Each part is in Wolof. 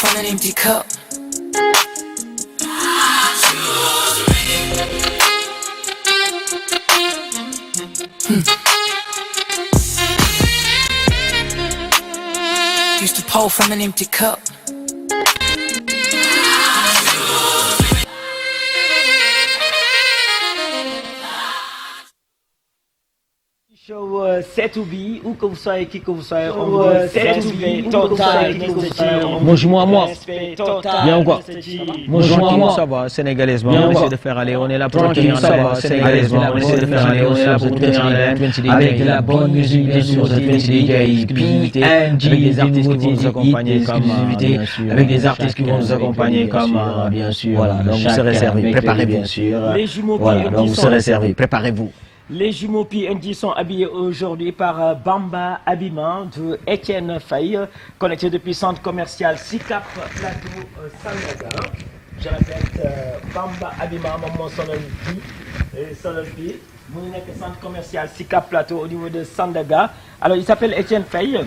from an empty cup. Used to pour from an empty cup. Show C2B, où que vous soyez, qui que vous soyez, on vous C2B, total, Bonjour à moi. Bien ou quoi? Bonjour à moi. Ça va, sénégalaisement, on essaie de faire aller, on est là pour tenir ça la va, sénégalaisement, on essaie de faire aller, on est là pour tenir la avec de la bonne musique, bien sûr, de PNG, avec des artistes qui vont nous accompagner comme, bien sûr, avec des artistes qui vont nous accompagner comme, bien sûr, voilà, donc vous serez servis, préparez bien sûr, Les jumeaux voilà, donc vous PNJ serez servis, préparez-vous. Les jumeaux PNJ sont habillés aujourd'hui par Bamba Habillement de Etienne Faye, connecté depuis centre commercial SICAP Plateau Sandaga. Je répète, Bamba Habillement, mon sonal fii mu nekk centre commercial SICAP Plateau au niveau de Sandaga. Alors il s'appelle Etienne Faye.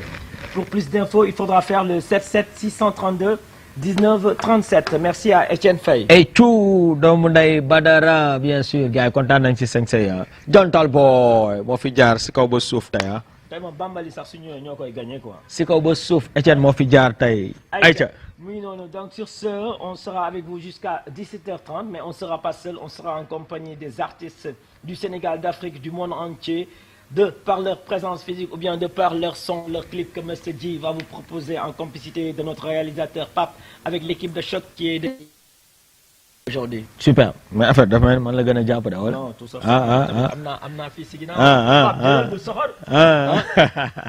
Pour plus d'infos, il faudra faire le 77 632 19 37. Merci à Etienne Faye. Et tout doomu nday Badara bien sûr gars yi kontaan nañ ci 5 say Jontal boy moo fi jaar si kaw ba suuf tey tey moom Bambali sax su ñëwee ñoo koy gagné quoi. si kaw ba suuf Etienne moo fi jaar tey ayca. Oui, non, non. Donc sur ce, on sera avec vous jusqu'à 17h30, mais on ne sera pas seul, on sera en compagnie des artistes du Sénégal, d'Afrique, du monde entier, de par leur présence physique ou bien de par leur son, leur clip que Mr. G va vous proposer en complicité de notre réalisateur Pape avec l'équipe de choc qui est aujourd'hui. Super mais en fait dafa mel man la gën a jàpp de wala. Non, tout ça. am naa fii si ginnaaw. Pape de soxor.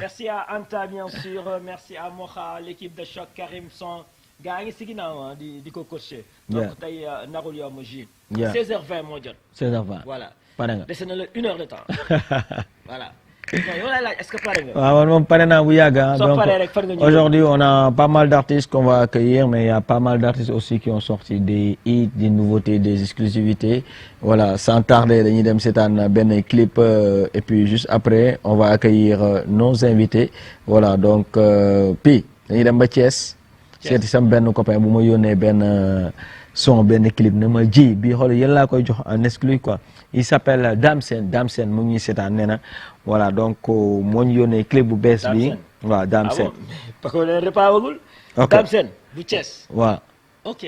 Merci à Anta bien sûr, merci à Mocha, l'équipe de choc, Karim Son. gaa ngi si ginnaaw di ko coacher. Donc tey narul yomb ji. 16h20 moo jot. 16h20 voilà. pare nga dese na la 1 heure de temps. voilà. non yow laay laaj est-ce que pare nga. waaw man moom pare naa bu yàgg soo paree rek fan nga ñëw. Aujourd'hui on a pas mal d'artistes qu'on va accueillir mais il y a pas mal d'artistes aussi qui ont sorti des hits, des nouveautés, des exclusivités. Voilà, sans tarder dañuy dem seetaan benn clip et puis juste après on va accueillir nos invités. Voilà donc puis dañuy dem ba Thiès. seeti sam benn copain bu ma yónnee benn son benn clip ne ma ji bi xool yéen laa koy jox en exclu quoi. Il s'appelle Dame Sène mu ngi seetaan nee na voilà donc moo ñu yónnee clip bu bees bi waaw Dame Sène parce que leen repaawagul. ok Dame Sène bu Thiès. waaw ok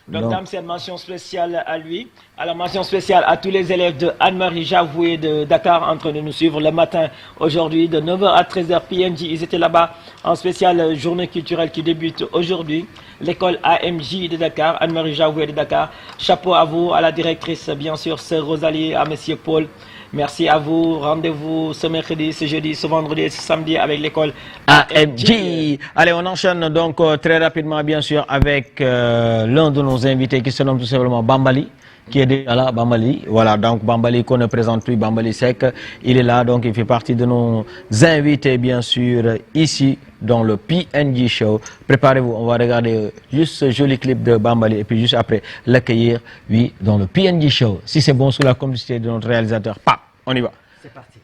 donc Dame Sène, mention spéciale à lui. Alors mention spéciale à tous les élèves de Anne-Marie Javoué de Dakar en train de nous suivre le matin aujourd'hui de 9h à 13h PNJ. Ils étaient là-bas en spéciale journée culturelle qui débute aujourd'hui. L'école AMJ de Dakar, Anne-Marie Javoué de Dakar. Chapeau à vous, à la directrice bien sûr, sœur Rosalie, à monsieur Paul. Merci à vous. Rendez-vous ce mercredi, ce jeudi, ce vendredi et ce samedi avec l'école AMJ. Allez, on enchaîne donc très rapidement, bien sûr, avec l'un de nos invités qui se nomme tout simplement Bambali, qui est déjà là, Bambali. Voilà, donc Bambali qu'on ne présente plus, Bambali Sek. Il est là, donc il fait partie de nos invités, bien sûr, ici dans le PNJ Show. Préparez-vous, on va regarder juste ce joli clip de Bambali et puis juste après l'accueillir, oui, dans le PNJ Show. Si c'est bon, sous la complicité de notre réalisateur, Pape, on y va. C'est parti.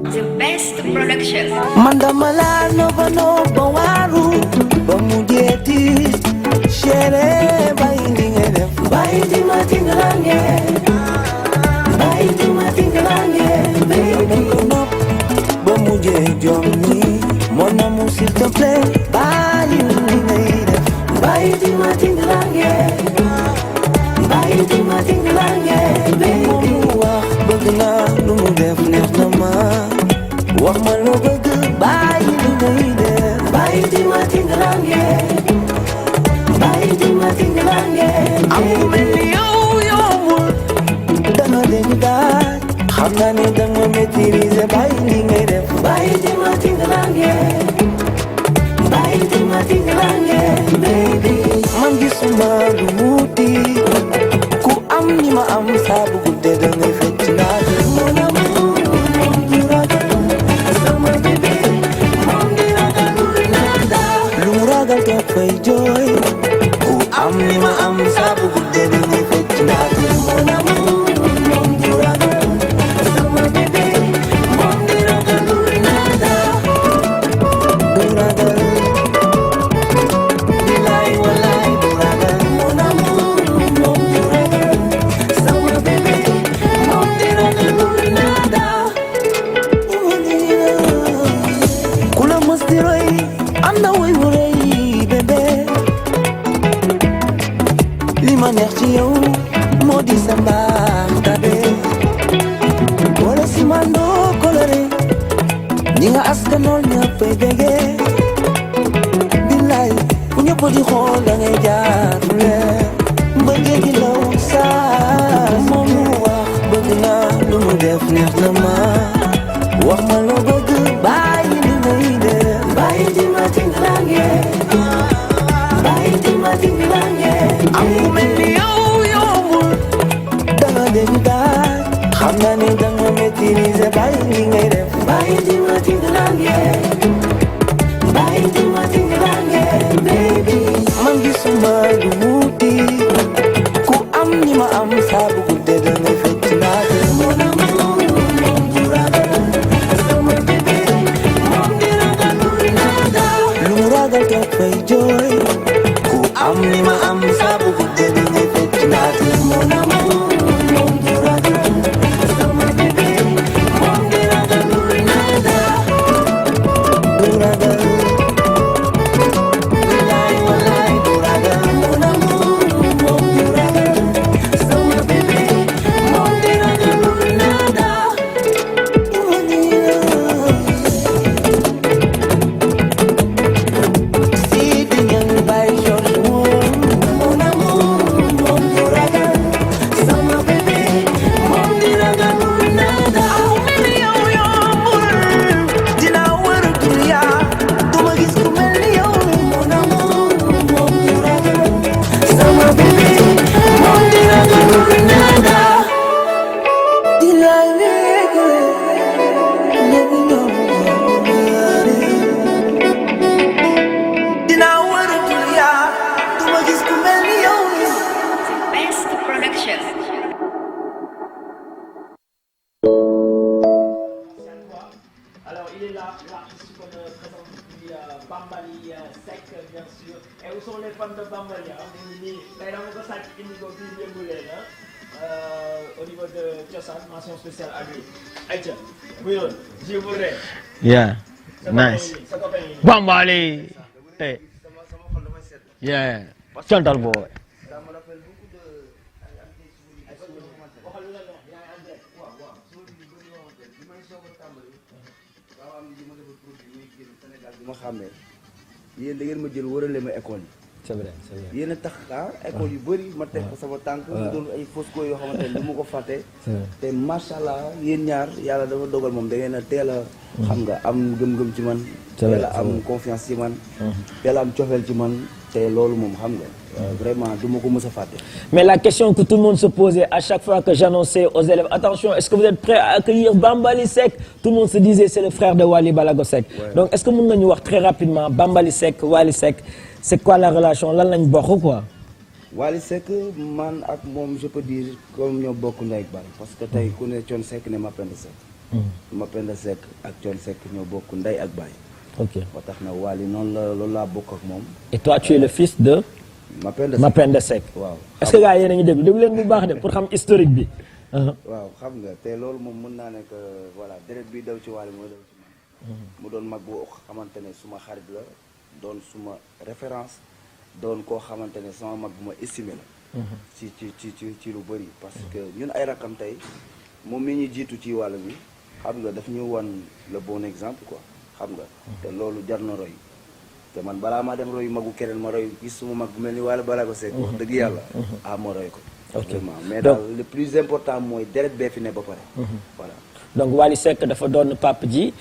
The best production. Mandamala no bano bawaru bamudeti shere baindi matingalange baby no bamuje jomni mon amour s'il te plaît baindi matingalange baby wax bëgg naa lu mu def neex na ma wax ma loo bëgg bàyyi li ngay def bàyyi ma tingalange amul mel ni yow yombul danga dégg daal xam naa ne danga maîtriser bàyyi li ngay def bàyyi ma tingalange baby man gisuma lu wuti ku am ni ma am saa bu guddee dangay fecc naa fay jooy ku am ni ma am saabu guddee dangay fecc naa mon amour moom du ragal sama bébé moom di ragalul nada du ragal di xool da ngay jaar leer mbëggee gi law saa moom mu wax bëgg naa lu mu def neex na ma wax ma loo bëgg bàyyi li ngay def bàyyi di ma tinglange bàyyi di ma tinglange am ku mel ni yow yombul danga dem daaj xam naa ne danga maîtriser bàyyi li ngay def bàyyi di ma tinglange bàyyi di ma tinglange baby man gisuma lu wuti ku am ni ma am saa bu guddee dangay fecc naa fay jooy ku am ni ma am saa bu guddee dangay fecc naati mon amour moom du ragal sama bébé moom di ragalul nada du ragal bilaay walaay du ragal mon amour moom du ragal sama bébé moom di ragalul nada Yeah, nice. Bambali. Hey. Yeah. Chantal boy. ma xàmmee yéen da ngeen ma jël wërale ma école yi. c'est vrai c'est vrai. yéen a tax école yu bëri ma teg ko sama tànk. mu doon ay fosco yoo xamante ne du ma ko fàtte. te macha allah yéen ñaar yàlla dafa dogal moom da ngeen a teel a. xam nga am gëm-gëm ci man. teel a am confiance ci man. teel a am cofeel ci man te loolu moom xam nga. vraiment du ma ko mës a fàtte. Mais la question que tout le monde se posait à chaque fois que j'annonçais aux élèves, attention, est-ce que vous êtes prêts à accueillir Bambali Seck? Tout le monde se disait c'est le frère de Wally Balago Seck. Ouais. Donc est-ce que mën nga ñu wax très rapidement Bambali Seck, Wally Seck, c'est quoi la relation? Lan lañ bokk quoi? Wally Seck man ak moom je peux dire comme ñoo bokk ndey ak baay parce que tey ku ne Thione Seck ne Mapenda Seck. Mapenda Seck ak Thione Seck ñoo bokk ndey ak baay. Ok. ba tax na Wally noonu la loolu laa bokk ak moom. Et toi tu es le fils de? Mapenda Seck. waaw est-ce que gars yéen a ngi déglu déglu leen bu baax de pour xam historique bi. waaw xam nga te loolu moom mën naa ne que voilà deret bi daw ci Wally mooy daw ci man. mu doon mag boo xamante ne suma xarit la doon suma référence doon koo xamante ne sama mag bu ma estimé la. ci lu bëri parce que ñun ay rakam tey moom mi ñu jiitu ci wàll bi xam nga daf ñu wan le bon exemple quoi xam nga. te loolu jar na roy. te man balaa maa dem roy magu keneen ma roy gis suma mag bu mel ni Wally Balago Seck wax dëgg yàlla ma roy ko actuellement mais daal le plus important mooy deret bee fi ne ba pare voilà. Donc Wally Seck dafa doon Pape Ji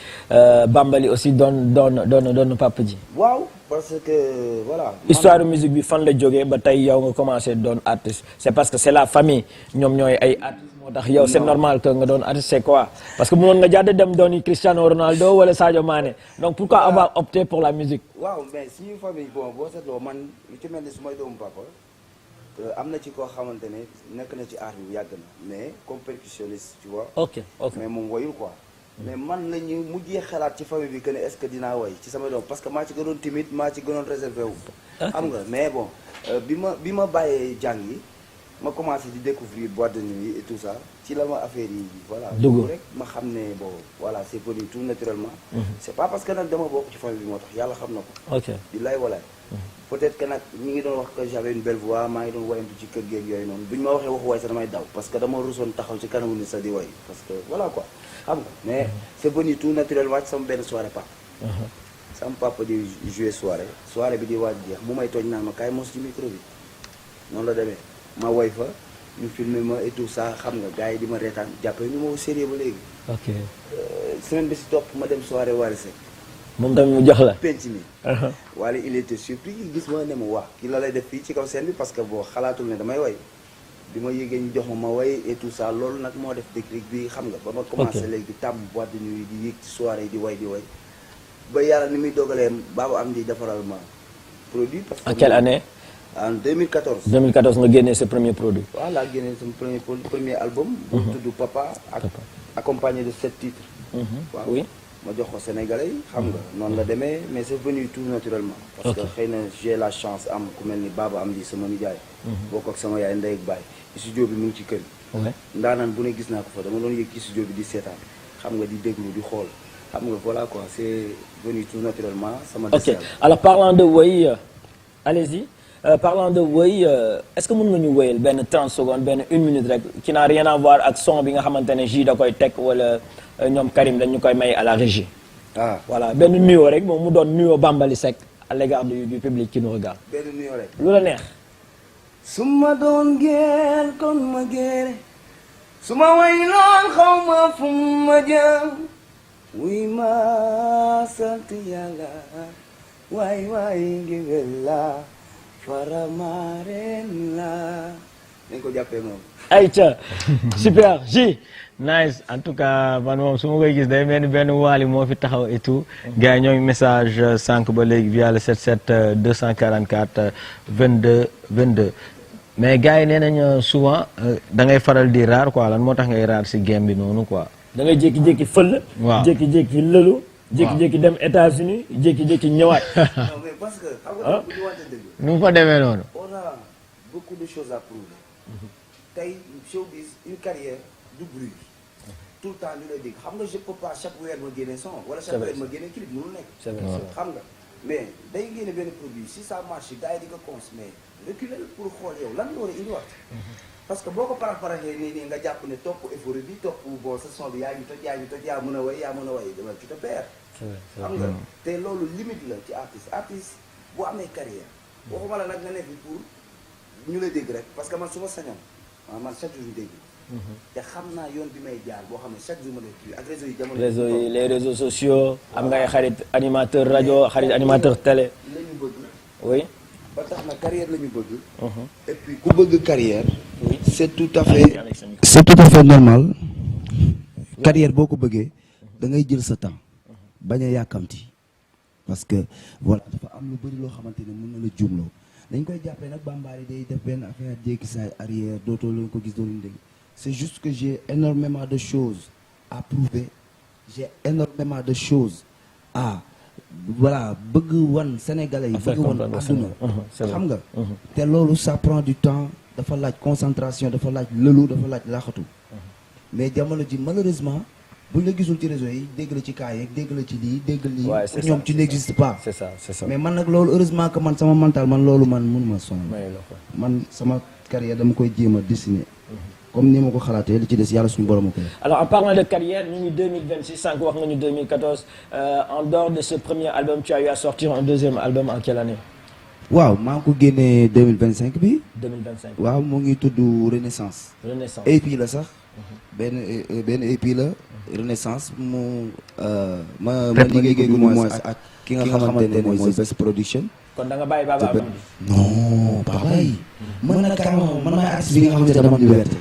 Bambali aussi doon Pape Ji. waaw parce que voilà. histoire musique bi fan la jógee ba tey yow nga commencé doon artiste c'est parce que c'est la famille ñoom ñooy ay artistes moo tax yow c'est normal que nga doon artiste c'est quoi parce que mënoon nga jàdd dem dooni Cristiano Ronaldo wala Sadio Mané donc pourquoi avoir opté pour la musique. waaw mais suñu famille bon boo seetloo man lu ci mel ni su may doomu papa am na ci koo xamante ne nekk na ci art bi yàgg na mais comme percussionniste tu vois. ok mais moom woyul quoi. mais man la ñu mujjee xalaat ci famille bi que ne est-ce que dinaa woy ci sama doom parce que maa ci gënoon timide maa ci gënoon réservé wu. xam nga mais bon bi ma bàyyee jàng yi ma commencé di découvrir boîte de nuit et tout ça ci la ma affaire yi voilà. dugg rek ma xam ne bon voilà c'est venu tout naturellement. c'est pas parce que nag dama bokk ci famille bi moo tax yàlla xam na ko. ok billaay walaay. peut-être que nag ñi ngi doon wax que j'avais une belle voix maa ngi doon woyantu ci kër geeg yooyu noonu bu ñu ma waxee waxu waay sax damay daw parce que dama rusoon taxaw ci kanamu nit sax di woy parce que voilà quoi xam nga mais c'est venu tout naturellement ci sama benn soirée pas sama papa di jouer soirée bi di waaj jeex mu may tooñ naan ma kaay mos ci micro bi noonu la demee ma woy fa ñu filmé ma et tout ça xam nga gars yi di ma reetaan jàppee ñu ma au sérieux ba léegi. ok semaine bi si topp ma dem soirée Wally Seck. moom tamit mu jox la. penc mi. Wally il était surpris gis ma ne ma waa kii la lay def fii ci kaw scène bi parce que boo xalaatul ne damay woy bi ma yëgee ñu jox ma woy et tout ça loolu nag moo def déclic bi xam nga ba ma commencé léegi di tàmm boîte de nuit di yëg ci soirée yi di woy ba yàlla ni muy dogalee Babou Amdi defaral ma produit. parce que en quelle année. en 2014. 2014 nga génnee sa premier produit. voilà génnee sama premier album. bu tudd Papa ak accompagné de 7 titres. waaw oui. ma jox ko Sénégalais yi xam nga noonu la demee mais c'est venu tout naturellement. parce que xëy na j'ai la chance am ku mel ni Babou Amdi sama nijaay. bokk ak sama yaay ndey ak baay studio bi mu ngi ci kër gi. ndaanaan bu ne gis naa ko fa dama doon yëg ci studio bi di seetaan xam nga di déglu di xool xam nga voilà quoi c'est venu tout naturellement. sama ok alors parlant de woy allez-y. Parlant de woy est-ce que mën nga ñu woyal benn 30 secondes benn 1 minute rek qui n'a rien à voir ak son bi nga xamante ne J da koy teg wala ñoom Karim dañu koy may à la régie. Voilà benn nuyoo rek moom mu doon nuyoo Bambaly Seck à l'égard du public qui nous regarde. benn nuyoo rek. lu la neex. su ma doon géer kon ma géere su ma way loon xaw ma fu ma jëm wuy ma sant yàlla waay waay ngéwél la Faramareen la dañ ko jàppee moom. ayca super J. nice en tout cas man moom su ma koy gis day mel ni benn Wally moo fi taxaw et tout gars yi ñoo ngi message 5 ba léegi via le 77 244 22 22 mais gars yi nee nañ souvent da ngay faral di raar quoi lan moo tax ngay raar si game bi noonu quoi. da ngay jékki-jékki fël. waaw jékki-jékki lëlu. jékki-jékki dem États-Unis jékki-jékki ñëwaat. non mais parce que xam nga bu ñu wante dëgg. nu mu fa demee noonu. on a beaucoup de choses à prouver. tey showbiz une carrière du bruit. tout le temps ñu lay dégg xam nga je peux pas chaque weer ma génne son. wala chaque weer ma génne clip mënul nekk. c'est vrai xam nga mais day génne benn produit si ça marche gars yi di ko consommer reculer pour xool yow lan nga war a indiwaat. parce que boo ko paraxee nii nga jàpp ne topp euphorie bi topp bon sa son bi yaa ngi toj yaa mën a way dama tu te perds. xam nga te loolu limite la ci artiste bu amee carrière waxuma la nag nga ne fi pour ñu lay dégg rek parce que man su ma sañoon man chaque jour ñu dégg te xam naa yoon bi may jaar boo xam ne chaque jour ma dégg ak réseau yi jamono les réseaux sociaux am ngay xarit animateur rajo xarit animateur télé la ñu bëgg oui ba tax na carrière la ñu bëgg et puis ku bëgg carrière c'est tout à fait normal carrière boo ko bëggee da ngay jël sa temps bañ a yàkkamti parce que voilà dafa am lu bëri loo xamante ne mën na la jumloo dañ koy jàppee nag Bambaly day def benn affaire jékki saay arrière dootoo leen ko gis doo leen dégg c'est juste que j'ai énormément de choses à prouver j'ai énormément de choses à voilà bëgg wan Sénégalais yi bëgg wan adduna xam nga te loolu ça prend du temps dafa laaj concentration dafa laaj lëlu dafa laaj laaxatu mais jamono ji malheureusement buñ la gisul ci réseau yi dégg la ci kaay yeeg dégg la ci lii dégg lii pour ñoom tu n'existe pas c'est ça mais man nag loolu heureusement que man sama mental man loolu man mënuma sonn man sama carrière dama koy jéem a dessiner comme ni ma ko xalaatee li ci des yàlla suñu borom a koy. alors en parlant de carrière ñu ngi 2026 sànq wax nga ñu 2014 en dehors de ce premier album tu as eu à sortir un deuxième album en quelle année. waaw maa ngi ko génnee 2025 bi. 2025 waaw mu ngi tudd Renaissance. EP la sax. benn EP la Renaissance mu ma liggéey gu mooy ak ki nga xamante ne mooy Best Production. kon da nga bàyyi Baba Amdi. non pas bàyyi. mën na carrément man maay artiste bi nga xamante ne dama am liberté.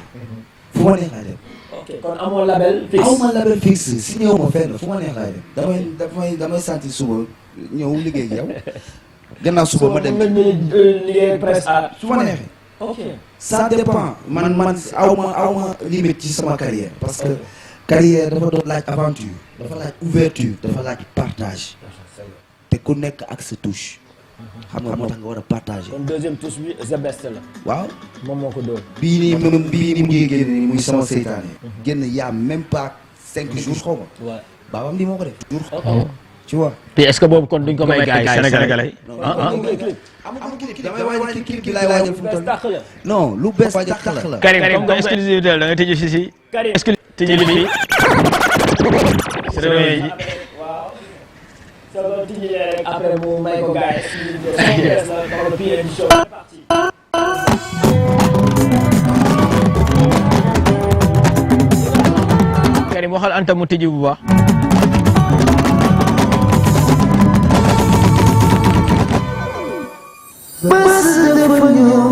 fu ma neex laay dem. ok kon amoo label fixe. aw ma label fixe signé wu ma fenn fu ma neex laay dem. damay sentir suba ñëw liggéey ak yow. gannaaw suba ma dem liggéey presque à su ma neexee. ok ça dépend man aw ma limite ci sama carrière parce que carrière dafa doon laaj aventure dafa laaj ouverture dafa laaj partage te ku nekk ak sa touche xam nga moo tax nga war a partager. kon deuxième touche bi The Best la. waaw moom moo ko dóor. bii nii mu ngi génn muy sama seytaane. génn yaa même pas 5 jours xaw ma. waaw Baba Amdi moo ko def. tu vois. puis est-ce que boobu kon duñ ko may gars yi sénégalais. amul clip damay waajal clip bi laay waajal fu mu toll. non lu bees tax la. Karim comme que exclusivité la da nga tëju si. Karim tëju bi. soo ko tijjee rek après mu may ko gars yi dans le PNJ Show. C'est parti. Karim waxal Anta mu tijji bu baax. bés dafa ñëw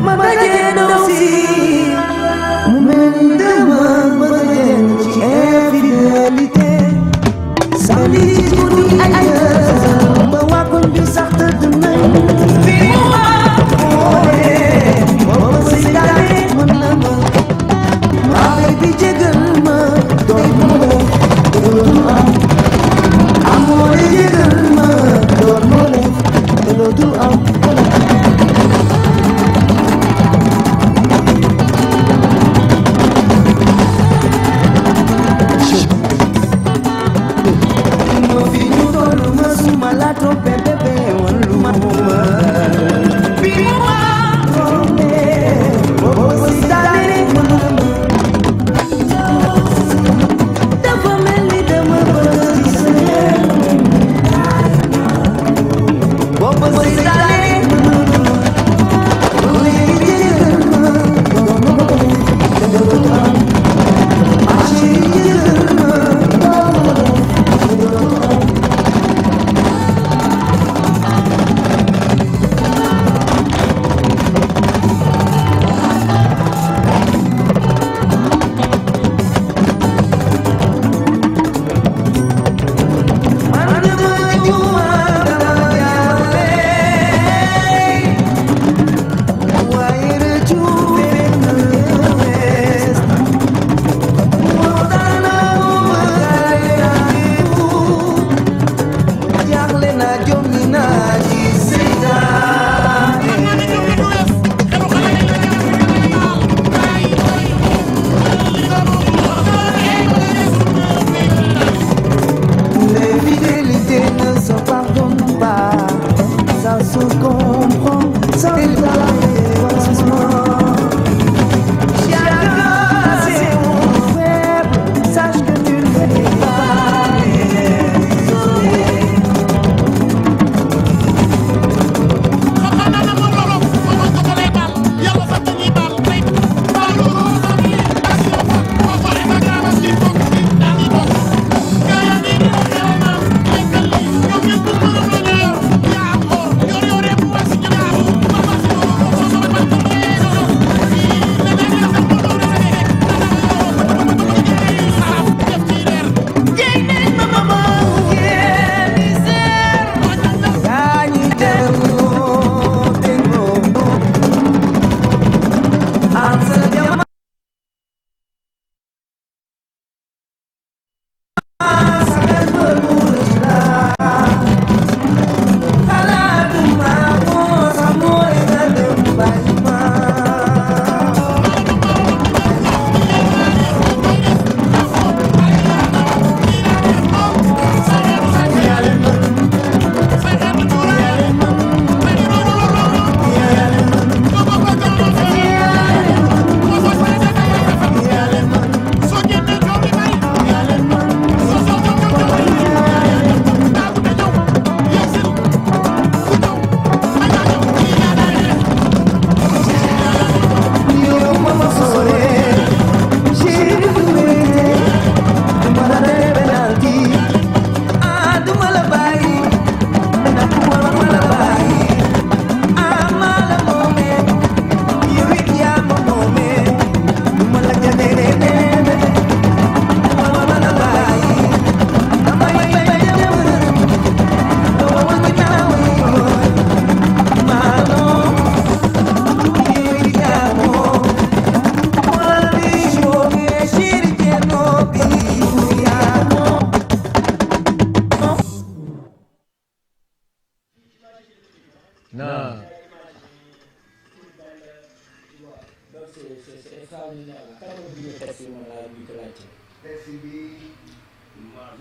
ma bëggee daw si mu mel ni dama bëgg a génn ci infidélité sànni ci guddi ay ba waa koñ bi sax tëdd nañ fi mu xoolee booba si daale mën na ma waaye bi jégal ma doy ma dootul am amoo de jégal ma doon ma def dootul am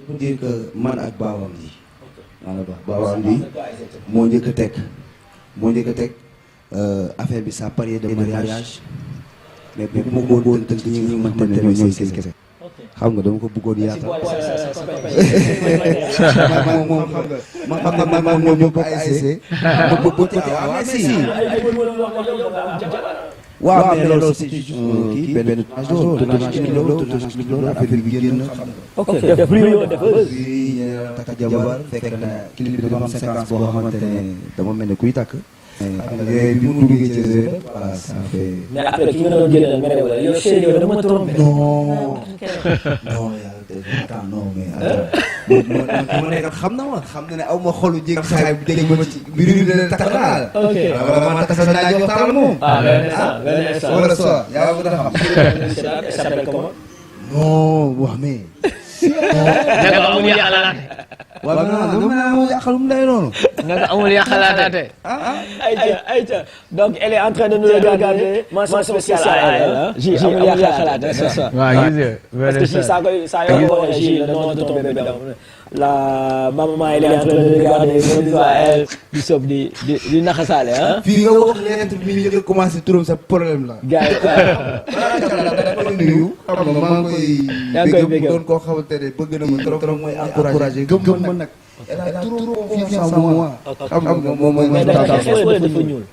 pour dire que man ak baawam ji maanaam baawam ji moo njëkk a teg affaire bi sa parier de mariage mais bu ma bëggoon tënk ñi nga xamante ne ñooy seen kese xam nga dama ko bëggoon yaatal moom xam nga man moom ñoo bokk ASC ma bëgg waaw si waaw mais loolu c'est juste kii benn tournage clip la affaire bi génn xam nga ok def brio def takk jabar fekk na clip bi dafa am séquence boo xamante ne dama mel ne kuy takk yooyu bi mu duggee ci réseau voilà ça fait mais après ki nga doon jëlee nga ne wala yow chéri yow dama trompé non non mais ma nekk xam na ma xam na ne aw ma xolu jéeg xaay bu dégg ma ci mbiru bi dana takk daal ok ma takk sa naaj waxtaan moom wala so yaa ngi xam il s'appelle comment non wax mais nga amul yàqalaate waaw non dama yàqalum day noonu nga amul yàqalaate Aïcha donc elle est en train de nous regarder mention spéciale à elle J amul yàqalaate c'est ça waaw gis nga parce que si ça yoo ko waxee J le nom de ton bébé la maman elle est en train de regarder même à elle di sob di naxasaale ah fii nga wax lettre bi ñu njëkk a commencé turam sa problème la gars yi dama nuyu xam nga maa ngi koy bégg doon koo xamante ne bëgg na ma trop mooy encouragé gëm ma nag elle a trop confiance en moi xam nga moom mooy mais dafa ñuul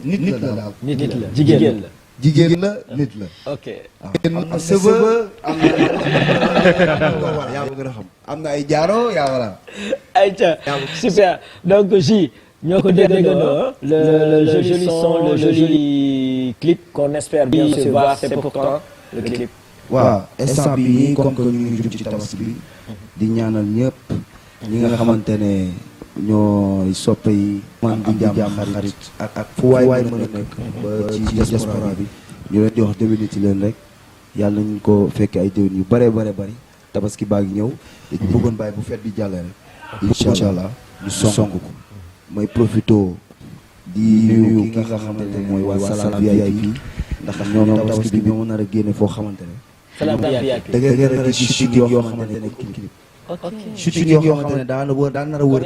nit la daal nit la jigéen la jigéen la nit la ok am na cheveux am na yaa bëgg a xam am na ay jaaro yaa wala Aïcha super donc J ñoo ko déggandoo le joli son le joli clip qu'on espère bien se voir c'est pourtant le clip waaw instant bi nii comme que ñu ngi jub ci tabaski bi di ñaanal ñëpp ñi nga xamante ne ñooy soppe yi man di jàmm xarit ak fu waay mën a nekk ba ci diaspora bi ñu leen di wax déwéniti leen rek yàlla nañu ko fekke ay déwén yu bare bari tabaski baa ngi ñëw dañu bëggoon bàyyi bu fête bi jàllee rek incha allah ñu song ko may profito di nuyu ki nga xamante ne mooy waa Salam VIP ndax ñoom tabaski bi ñoo nar a génne foo xamante ne da ngay nar a gis shooting yoo xamante ne clip shooting yoo xamante ne daan nar a wër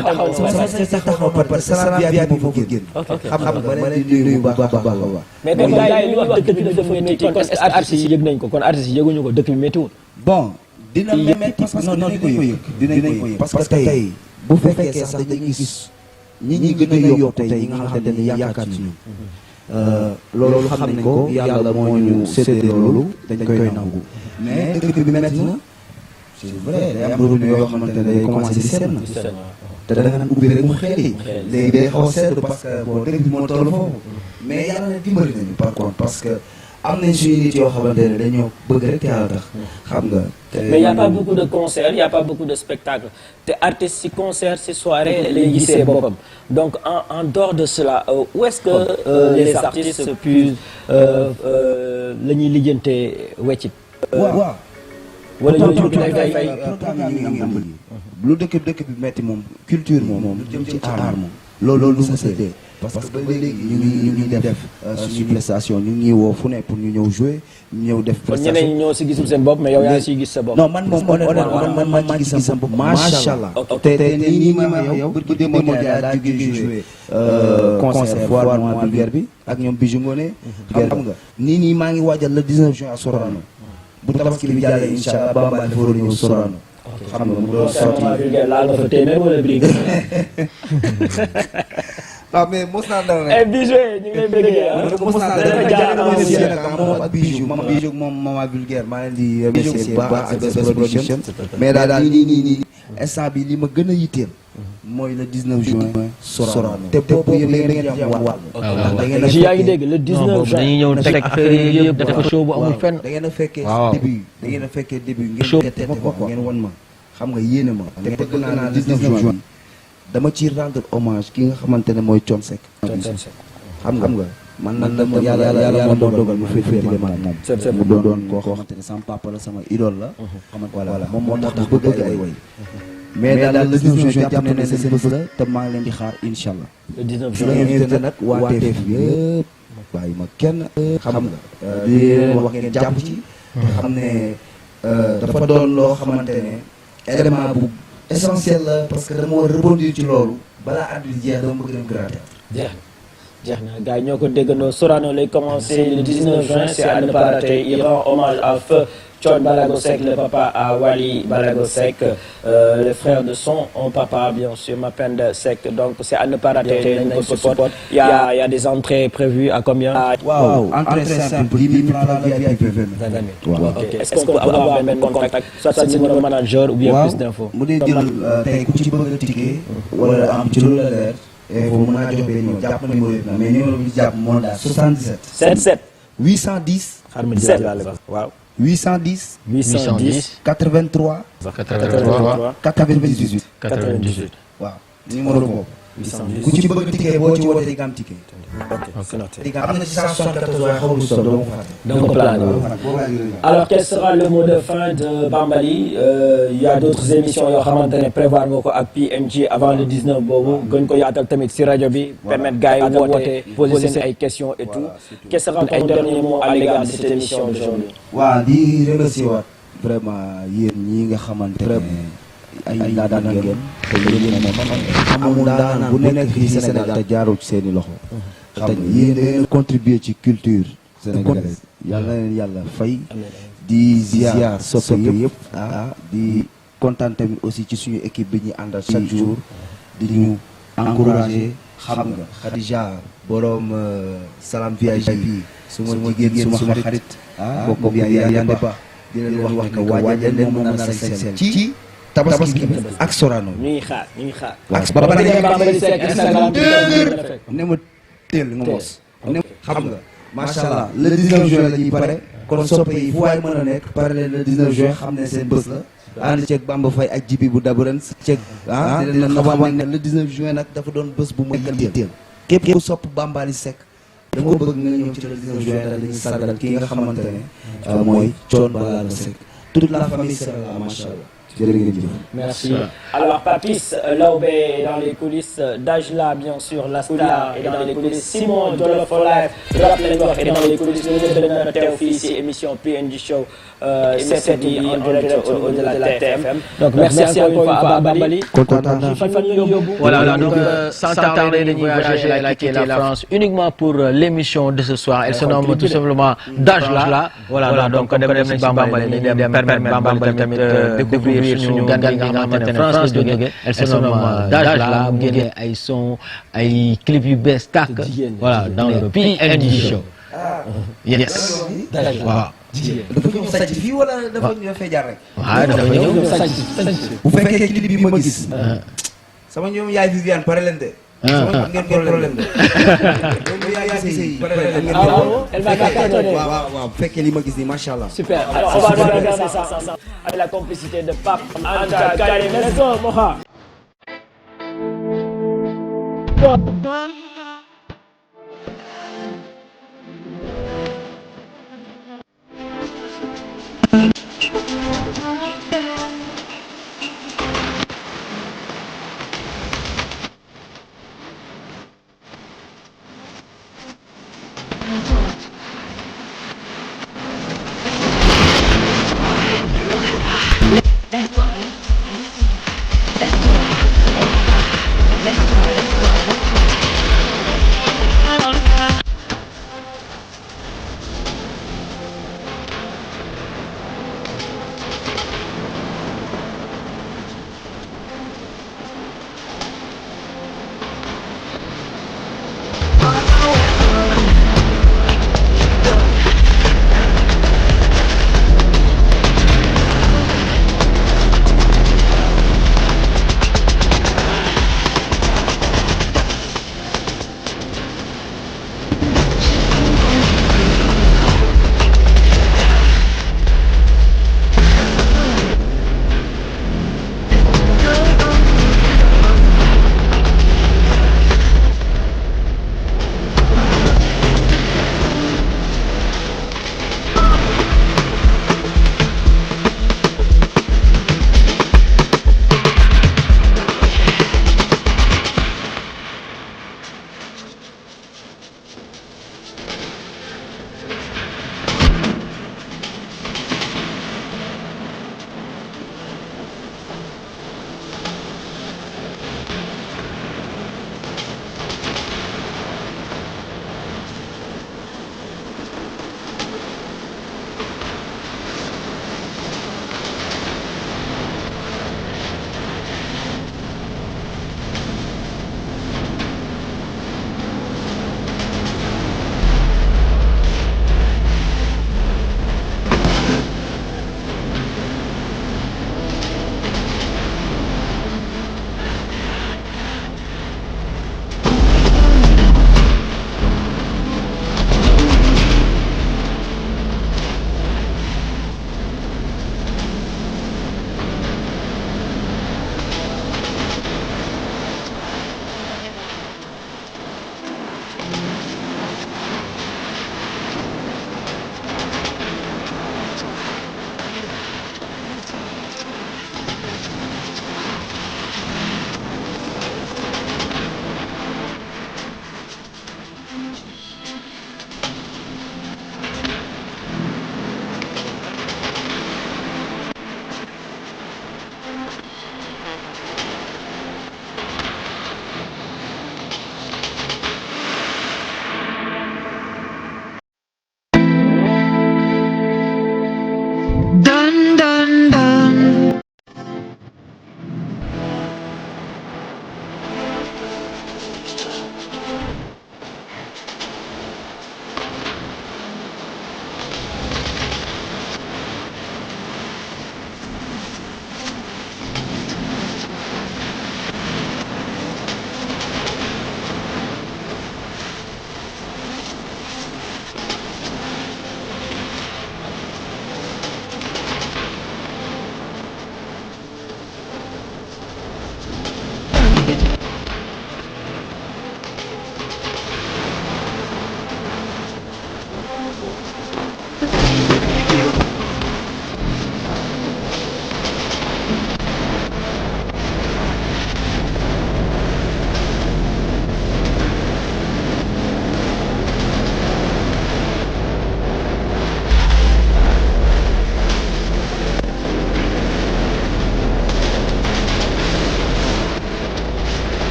taxaw par Salam VIP moo fa génn xam nga ma leen di nuyu bu baax a baax mais kon gars yi li wax dëkk bi dafa métti kon est-ce que artistes yi yëg nañ ko kon artistes yi yëguñu ko dëkk bi méttiwul bon dina métti parce que non dinañ ko yëg parce que tey bu fekkee sax dañuy gis ñi gën a yokk tey yi nga xamante ne yaakaar ci ñun loolu xam nañ ko yàlla moo ñu séddee loolu dañ koy nangu mais dëkk bi métti na c'est vrai day am revenu yoo xamante ne day commencé di seet na te da nga naan ubbi rek mu xeeli léegi day xaw a seetlu parce que bon dëkk bi moo toll foofu mais yàlla na dimbali nañu par contre parce que am nañ suñu nit yoo xamante ne dañoo bëgg rek te yàlla tax xam nga mais y a pas beaucoup de concerts y a pas beaucoup de spectacles te artistes ci concert ci soirée lay gisee boppam donc en dehors de cela où est-ce que les artistes puissent la ñuy lijjante weccit waaw wala ñu fay lu dëkk bi metti moom culture moom lu jëm ci art moom loolu lu sa séddee parce que ba léegi ñu ngi def suñu prestation ñu ngi woo fu ne pour ñu ñëw jouer ñu ñëw def prestation ñeneen ñoo ci gisul seen bopp mais yow yaa ciy gis sa bopp non man moom honnêtement man maa ci gis sama bopp macha allah te nii ma yow bu démon daa jógee jouer concert foire mois Vulgaire bi ak ñoom Bijou Ngoné xam nga nii maa ngi waajal le 19 juin à Sorano bu tabaski bi jàllee incha allah Bamba dafa war a ñëw Sorano xam nga mu doon sorti laal nga fa téeméer wala brique waaw mais mos naa dara rek Bijou ñu ngi lay bëggee mos naa dara rek moom ak Bijou moom Maman Vulgaire maa leen di remercier baax ak Best Production mais daal nii instant bi li ma gën a yitteel mooy le 19 juin Sorano te boobu yéen da ngeen di am wàll yaa ngi dégg le 19 juin dañuy ñëw teg fee yëpp def ko show bu amul fenn da ngeen a fekkee début da ngeen a fekkee début ngeen wan ma xam nga yéene ma te bëgg naa le 19 juin dama ci rendre hommage ki nga xamante ne mooy Thione Seck xam nga man la yàlla moo dogal mu féetale ma moom mu doon koo xamante ne sama papa la sama idole la voilà moom moo tax bëgg ay way mais daal le 19 juin jàpp ne seen bés la te maa ngi leen di xaar incha allah le 19 su la invité nag waa TF yëpp bàyyi ma kenn xam nga di leen wax ngeen jàpp ci te xam ne dafa doon loo xamante ne élément bu essentiel la parce que dama war a rebondir ci loolu balaa at bi jeex dama bëgg dem Grand Théâtre jeex na gars yi ñoo ko déggandoo Sorano lay commencé le 19 juin c'est à ne pas rater. Il rend hommage à Feu Thione Ballago Seck, le papa à Wally Ballago Seck, le frère de son papa bien sûr Mapenda Seck, donc c'est à ne pas rater. nañ ko support. Il y a des entrées prévues à combien? waaw entrée simple 10 000 francs la VIP 20 000. waaw ok est-ce qu'on peut avoir benn contact soit sa numéro manager ou bien plus d'infos. mu dee jël tey ku ci bëgg a ticket wala am ci lu la leer info mën naa jox benn numéro jàpp numéro yi mais numéro bi jàpp moo daal 77 77 810 xaaral ma jëlaat la waaw 810 810 83 98 waaw numéro boobu ku ci bëgg ticket boo ci wootee di nga am ticket. di nga am na ci 174 waaye xaw ma doo ko fàtte. donc plan alors quel sera le mot de fin de Bambali il y a d'autres émissions yoo xamante ne prévoir nga ko ak PNG avant le 19 boobu gën ko yaatal tamit si rajo bi permettre gars yi woote poser seen ay questions et tout quel sera ton dernier mot à l'égard de cette émission d'aujourd'hui. waaw di remercier waat vraiment yéen ñi nga xamante ne ay daanaan ngeen te yéen moom amul daanaan bu nekk fii Sénégal te jaarul ci seen i loxo xam nga yéen da ngeen contribuer ci culture sénégalaise yàlla na leen yàlla fay di ziar soppe yëpp di kontaan tamit aussi ci suñu équipe bi ñuy àndal chaque jour di ñu encourager xam nga Khadija borom Salam VIP suma jigéen suma xarit kooku Yande Ba di leen wax ne waajal leen moom na sañ ci tabaski ak Sorano ñu ngi xaar ñu ngi xaar. ba pare ne ma teel nga mos ne xam nga macha allah le 19 juin la ñuy pare kon soppe yi fu waay mën a nekk pare leen le 19 juin xam ne seen bés la ànd ceeg Bamba Faye ak Jibi bu Daburen ceeg di leen xamal ne le 19 juin nag dafa doon bés bu muy teel képp ku sopp Bambaly Seck dama bëgg nga ñëw ci le 19 juin daal dañuy sargal ki nga xamante ne mooy Thione Ballago Seck toute la famille sera là macha allah. Merci. Alors Papis Laobé dans les coulisses, Dajla bien sûr, la star est dans les coulisses, Simon Jollof for Life, Rap Network est dans les coulisses, nous sommes de teew fii ci émission PNJ Show, c'est en direct au-delà de la TFM. Donc merci encore une fois à Bambali. Voilà, donc sans tarder dañuy voyager la quitter la France uniquement pour l'émission de ce soir. Elle se nomme tout simplement Dajla. Voilà, donc dem nañ ci Bambali dañuy dem permettre Bambali tamit découvrir suñu gan gi nga xamante ne France la jógee. Elle se nomme Dajla mu génne ay son ay clip yu bees tàkk. Voilà, dans le PNJ Show. Yes. waaw. dafa ñëw sàcc fii wala dafa ñëw fee jaar rek. waaw dafa ñëw sàcc. bu fekkee clip bi ma gis. sama ñoom yaay Viviane pare leen de. sama ngeen problème de. ñoom yaay Sey pare leen ngeen problème. waaw bu fekkee li ma gis nii macha allah. Super. Alors on va regarder ça avec la complicité de Pape Anta Karim. Let's go Moha.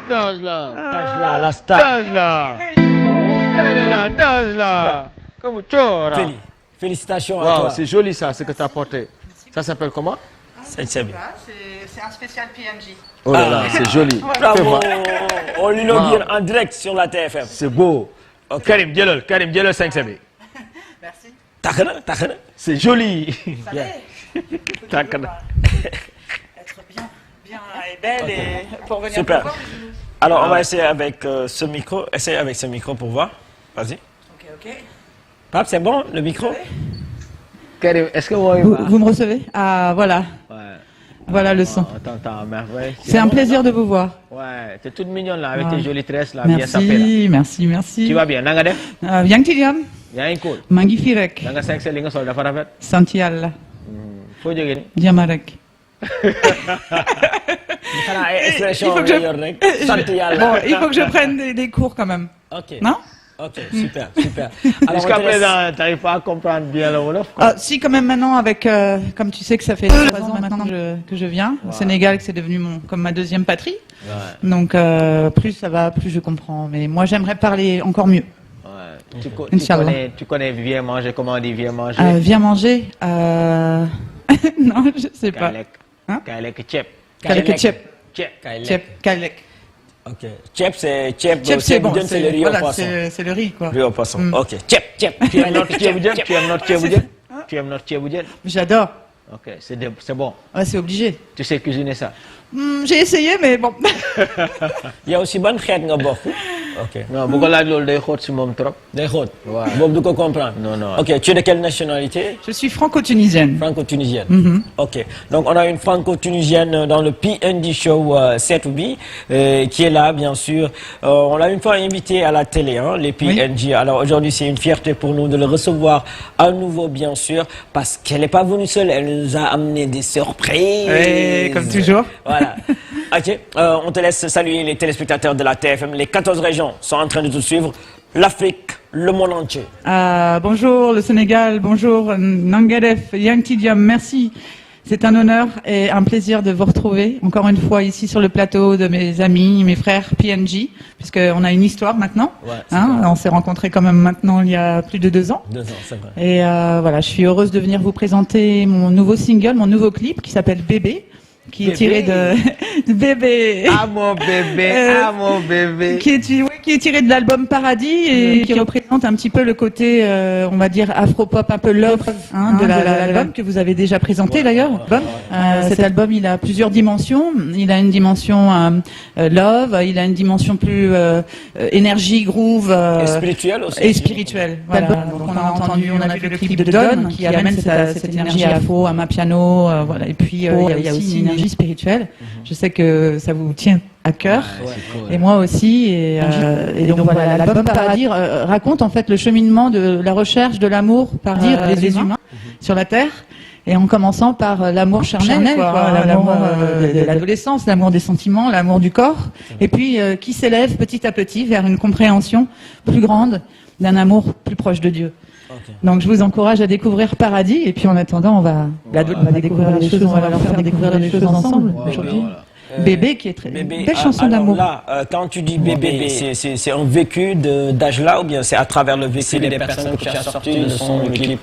Tajla, la star. Tajla. Comme Chora. Félicitations à Wow, toi. c'est joli ça, ce que tu as porté. Ça s'appelle comment? C'est C'est un spécial PNJ. Oh là là, c'est joli. Bravo. On l'inaugure en direct sur la TFM. C'est beau. Oh, Karim, dis-le 5 CB. Merci. Takhana. C'est joli. Takhana. Être bien et belle et pour venir Super. vous voir. Alors, on va essayer avec ce micro. Essaye avec ce micro pour voir. Vas-y. Ok. Pape, c'est bon, le micro? Karim, est-ce que vous Vous me recevez? Ah, voilà. Ouais. Voilà le son. On t'entend à merveille. C'est un plaisir de vous voir. Ouais, t'es toute mignonne là, avec Ouais. tes jolies tresses là, bien sapées là. Merci. Tu vas bien, nanga def? Yang ci jàmm. Yaa ngi cool. maa ngi fi rek. Nanga 5 li nga sol dafa rafet. Sant yàlla. Foo jógee ni? Jàmm rek. Xanaa ay expression Il faut que je- nga yor rek. Sant yàlla. Bon, il faut que je prenne des cours quand même. Ok. Non? Ok, super. Alors, Jusqu'à on te laisse- présent, t'arrives pas à comprendre bien le Wolof quoi. Ah, si, quand même maintenant, avec, comme tu sais que ça fait 3 ans maintenant que je viens au Sénégal, que c'est devenu comme ma deuxième patrie. Ouais, Donc, plus ça va, plus je comprends. Mais moi, j'aimerais parler encore mieux. ouais. Inch'Allah. Tu connais Viens manger, comment on dit Viens manger? Viens manger. Non, je sais pas. Kaay lekk. Hein? Kaay lekk ceeb. Kalek ceeb. Ceeb. Ceeb, kalek. Ok. Ceeb, c'est ceeb. Ceeb, c'est bon. C'est le riz au Voilà, poisson. c'est le riz, quoi. Riz au poisson. Mm. Ok. Ceeb. Tu aimes notre ceebu jën? Tu aimes notre ceebu jën? Tu aimes notre ceebu jën? J'adore. Ok, c'est bon. Ouais, c'est obligé. Tu sais cuisiner ça? J'ai essayé, mais bon. yow aussi ban xeet nga bokk? Ok. Non, bu ko laaj loolu day xóot si moom trop. Day xóot. Ouais. Boobu du ko comprendre. Non. Ok. Tu es de quelle nationalité? Je suis franco-tunisienne. Franco-tunisienne. Ok. Donc on a une franco-tunisienne dans le PND Show 7B qui est là, bien sûr. On l'a une fois invité à la télé, hein, les PNJ. Alors aujourd'hui, c'est une fierté pour nous de le recevoir à nouveau, bien sûr, parce qu'elle n'est pas venue seule. Elle nous a amené des surprises. Ouais, comme toujours. Voilà. Ok. On te laisse saluer les téléspectateurs de la TFM. Les 14 régions sont en train de te suivre. L'Afrique, le monde entier. Bonjour le Sénégal, bonjour Nangadef, Yang Tidiam, merci. C'est un honneur et un plaisir de vous retrouver encore une fois ici sur le plateau de mes amis, mes frères PNJ, puisqu'on a une histoire maintenant. Ouais, Hein, on s'est rencontrés quand même maintenant il y a plus de 2 ans. 2 ans, c'est vrai. Et voilà, je suis heureuse de venir vous présenter mon nouveau single, mon nouveau clip qui s'appelle Bébé, qui est tiré de Bébé. Ah mon bébé. Qui est tiré de l'album Paradis et qui représente un petit peu le côté, on va dire, afro-pop, un peu love de l'album que vous avez déjà présenté d'ailleurs. Cet album, il a plusieurs dimensions. Il a une dimension love, il a une dimension plus énergie, groove. Et spirituel aussi. Et spirituel. Voilà. Donc on a vu le clip de Don qui amène cette énergie afro, à ma piano, voilà. Et puis il y a aussi une énergie spirituelle. Je sais que ça vous tient à cœur. Et moi aussi. Et donc voilà, l'album Paradis raconte en fait le cheminement de la recherche de l'amour par les humains sur la Terre. Et en commençant par l'amour charnel, l'amour de l'adolescence, l'amour des sentiments, l'amour du corps, et puis qui s'élève petit à petit vers une compréhension plus grande d'un amour plus proche de Dieu. Ok. Donc je vous encourage à découvrir Paradis, et puis en attendant, on va découvrir les choses, on va leur faire découvrir les choses ensemble aujourd'hui. Bébé qui est très Bébé, belle chanson alors d'amour. là, quand tu dis bébé, c'est un vécu d'âge là ou bien c'est à travers le vécu des personnes que tu as sorti le son, le clip?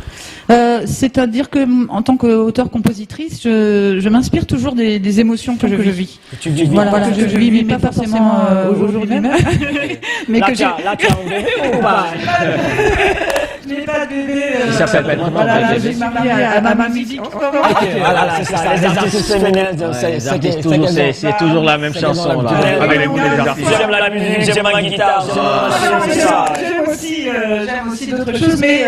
C'est-à-dire que en tant qu'auteur-compositrice, je m'inspire toujours des émotions que je vis. Tu dis Voilà, que je vis, mais pas forcément aujourd'hui même. Mais là, que tu as un bébé ou pas? je n'ai pas de bébé. Il s'appelle comment? Voilà, là, j'ai marié à ma musique. Voilà, c'est ça, les artistes féminins. C'est toujours la même chanson là. Avec les artistes. J'aime la musique, j'aime la guitare, c'est ça. J'aime aussi d'autres choses, mais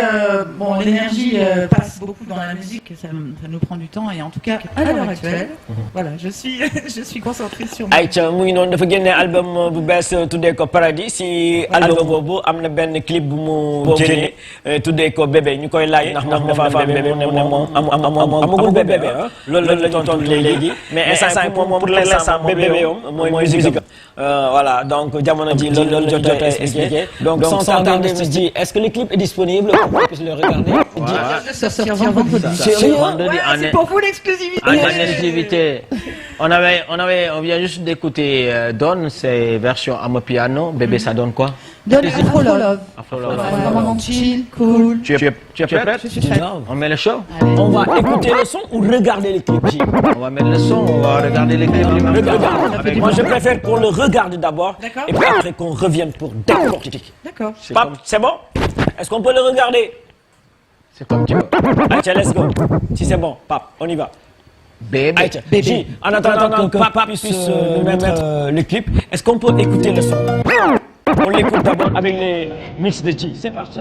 bon, l'énergie passe beaucoup dans la musique, ça nous prend du temps, et en tout cas, à l'heure actuelle, voilà, je suis concentrée sur moi. Aïcha mu ngi noonu dafa génne album bu bees tuddee ko Paradis si album boobu am na benn clip bu mu génne tuddee ko bébé ñu koy laaj ndax moom dafa am bébé moom amagul bébé ah loolu la tontu léegi mais instant moom pour l'instant bébé yoom mooy musique voilà donc jamono ji loolu jot a expliqué donc sans tarder je dis est-ce que le clip est disponible pour qu'on puisse le regarder Ça sortira vendredi. C'est pour vous l'exclusivité. En exclusivité. On vient juste d'écouter Don, c'est version Amapiano. Bébé, ça donne quoi? Donne Afro Love. Afro Love. Vraiment chill, cool. Tu es prête? Je suis prête. On met le show? Allez. on va écouter le son ou regarder le clip J? On va mettre le son, on va regarder les clips. Regarde. Moi je préfère qu'on le regarde d'abord D'accord. et puis après qu'on revienne pour décortiquer. D'accord. Pape, c'est bon? Est-ce qu'on peut le regarder? C'est comme tu veux. Aïcha, let's go. Si c'est bon, Pape, on y va. Bébé. Aïcha, J, en attendant que Pape puisse nous mettre le clip, est-ce qu'on peut écouter le son? On l'écoute d'abord avec les mix de J. C'est parti.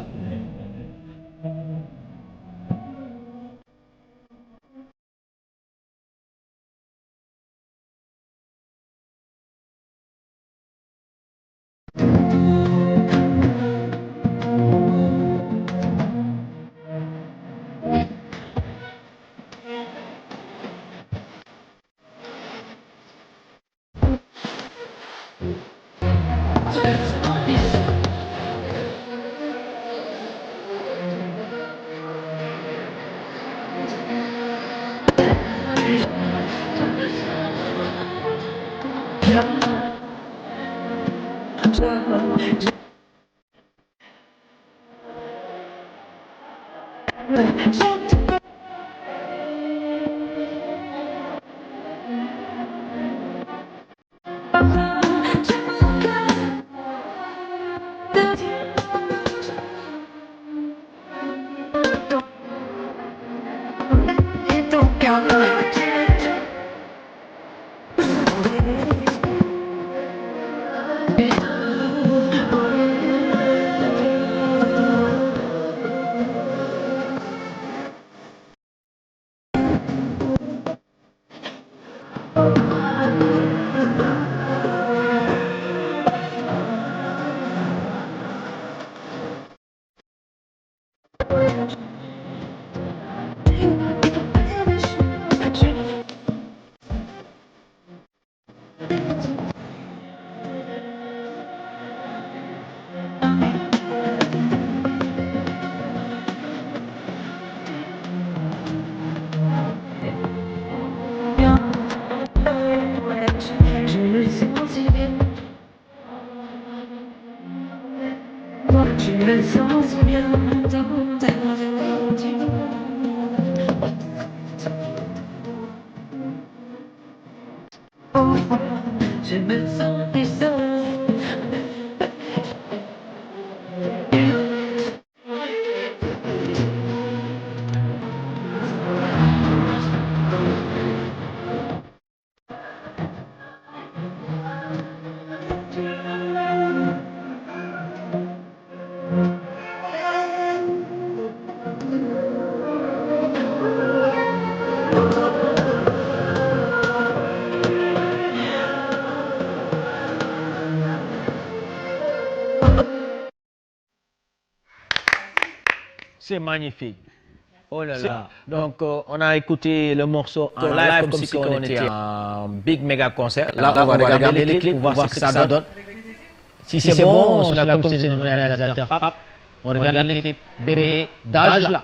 C'est magnifique. Oh là là. Donc, on a écouté le morceau en live comme si on était en big méga concert. Là, on va regarder les clips pour voir ce que ça donne. Si c'est bon, on a comme c'est un réalisateur. On regarde les clips. Bébé d'âge là.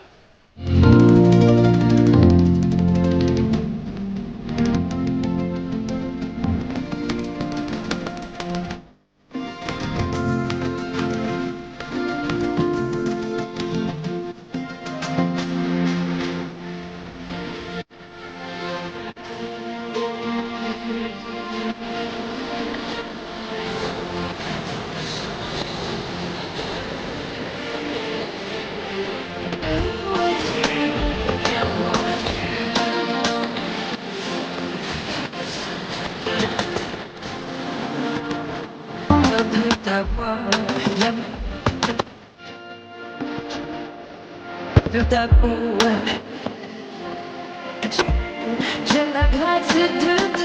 J'ai la gratitude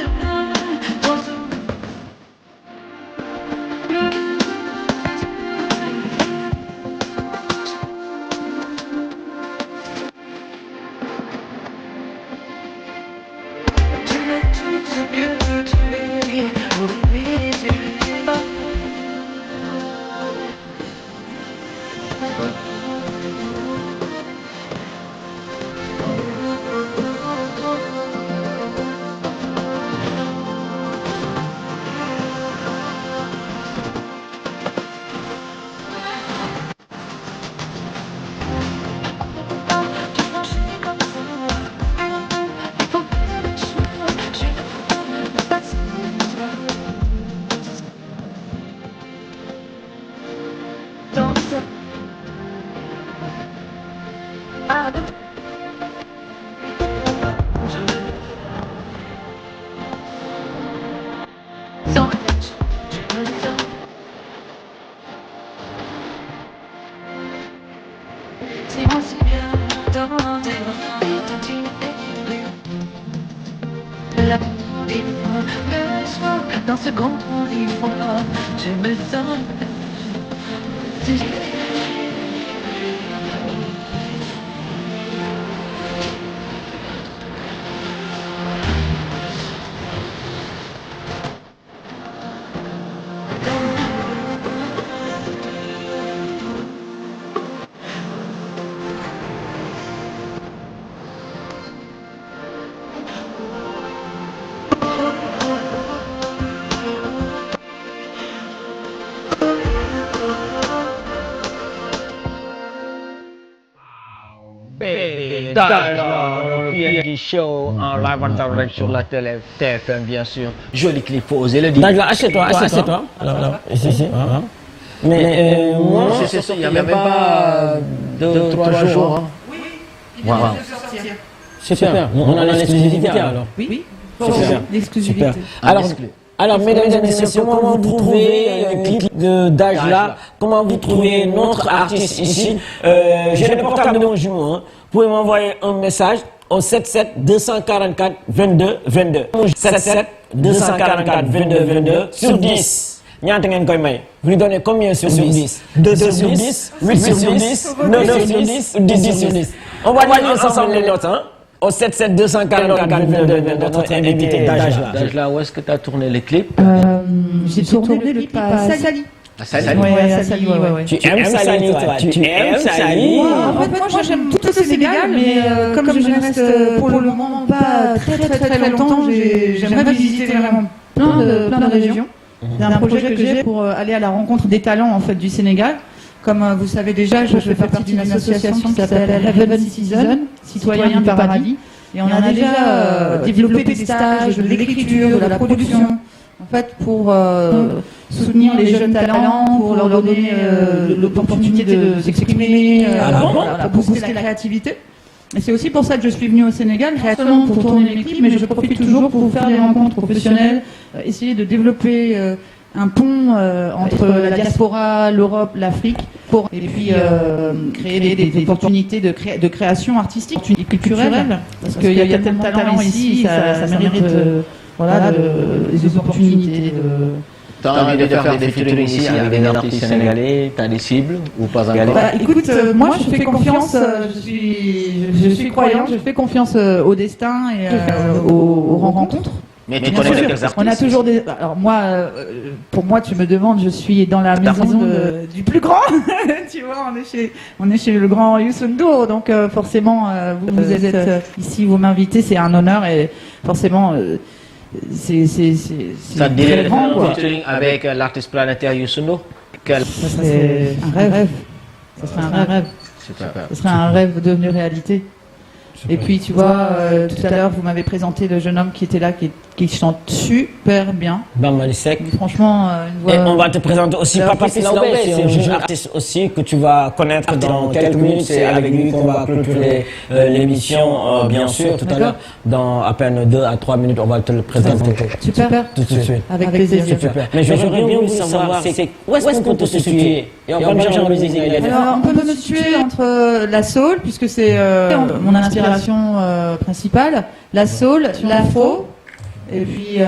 pour tout. dans la tête, je me sens. C'est moi si bien dans tes bras, quand tu es la vie, le soir, dans ce grand lit froid, je me sens. PNJ Show en live en direct sur la télé TFM, bien sûr. Joli clip, faut oser le dire. D'accord, assieds-toi. Alors, ici. Mais moi, C'est ça, il n'y a même pas 2-3 jours. Hein. Oui, Wow. super. On a l'exclusivité alors. Oui, Super. l'exclusivité. Alors, mesdames et messieurs, comment vous trouvez le clip d'Ajla? Comment vous trouvez notre artiste ici? J'ai le portable de mon jumeau. Hein. Vous pouvez m'envoyer un message au 77 244 22 22. 77 244 22 22 sur 10. ñaata ngeen koy may? Vous lui donnez combien sur 10? 2 sur 10, 8 sur 10, 9 sur 10, 10 sur 10. On va lire ensemble les notes, hein? Au 77 244 22 22, notre invité d'Ajla. D'Ajla, où est-ce que tu as tourné les clips? J'ai tourné le clip à Sali. À Sali. Ouais, à Sali, ouais. Tu aimes Sali, toi? Tu aimes Sali? En fait, moi j'aime tout le Sénégal, mais comme je ne reste pour le moment pas très longtemps, j'aimerais visiter vraiment plein de régions. C'est un projet que j'ai pour aller à la rencontre des talents en fait du Sénégal. Comme vous savez déjà, je fais partie d'une association qui s'appelle Heaven Citizen, Citoyens du Paradis. Et on a déjà développé des stages, de l'écriture, de la production, en fait pour soutenir les jeunes talents, pour leur donner l'opportunité de s'exprimer, pour booster la créativité. Et c'est aussi pour ça que je suis venue au Sénégal, pas seulement pour tourner mes clips, mais je profite toujours pour faire des rencontres professionnelles, essayer de développer un pont entre la diaspora, l'Europe, l'Afrique, et puis créer des opportunités de création artistique et culturelle, parce qu'il y a tellement de talent ici, ça mérite des opportunités. T'as envie de faire des featuring ici avec des artistes sénégalais? T'as des cibles ou pas encore? Écoute, moi je fais confiance, je suis croyante, je fais confiance au destin et aux rencontres. Mais tu connais quelques artistes? On a toujours des. Alors moi, pour moi, tu me demandes, je suis dans la maison du plus grand. Tu vois, on est chez le grand Youssou N'Dour, donc forcément, vous êtes ici, vous m'invitez, c'est un honneur et forcément. C'est Ça te dirait très grand, de quoi. faire un featuring avec l'artiste planétaire Youssou N'Dour? Ça serait un rêve. Ça serait un rêve. Super. Ce serait un rêve devenu réalité. Et puis tu vois, tout à l'heure vous m'avez présenté le jeune homme qui était là, qui chante super bien. Bamba Lisek. Mais franchement, une voix. Et on va te présenter aussi Alors, Papa Silaobé, c'est un jeune artiste aussi que tu vas connaître dans quelques minutes. C'est avec lui qu'on va clôturer l'émission, bien sûr, tout à l'heure. Dans à peine 2 à 3 minutes, on va te le présenter. Super. Tout de suite. Avec plaisir. Super. Mais j'aurais bien voulu savoir, c'est où est-ce qu'on peut te situer? Et on va bien genre de musique. Alors, on peut me situer entre la soul, puisque c'est mon inspiration principale, la soul, l'afro, et puis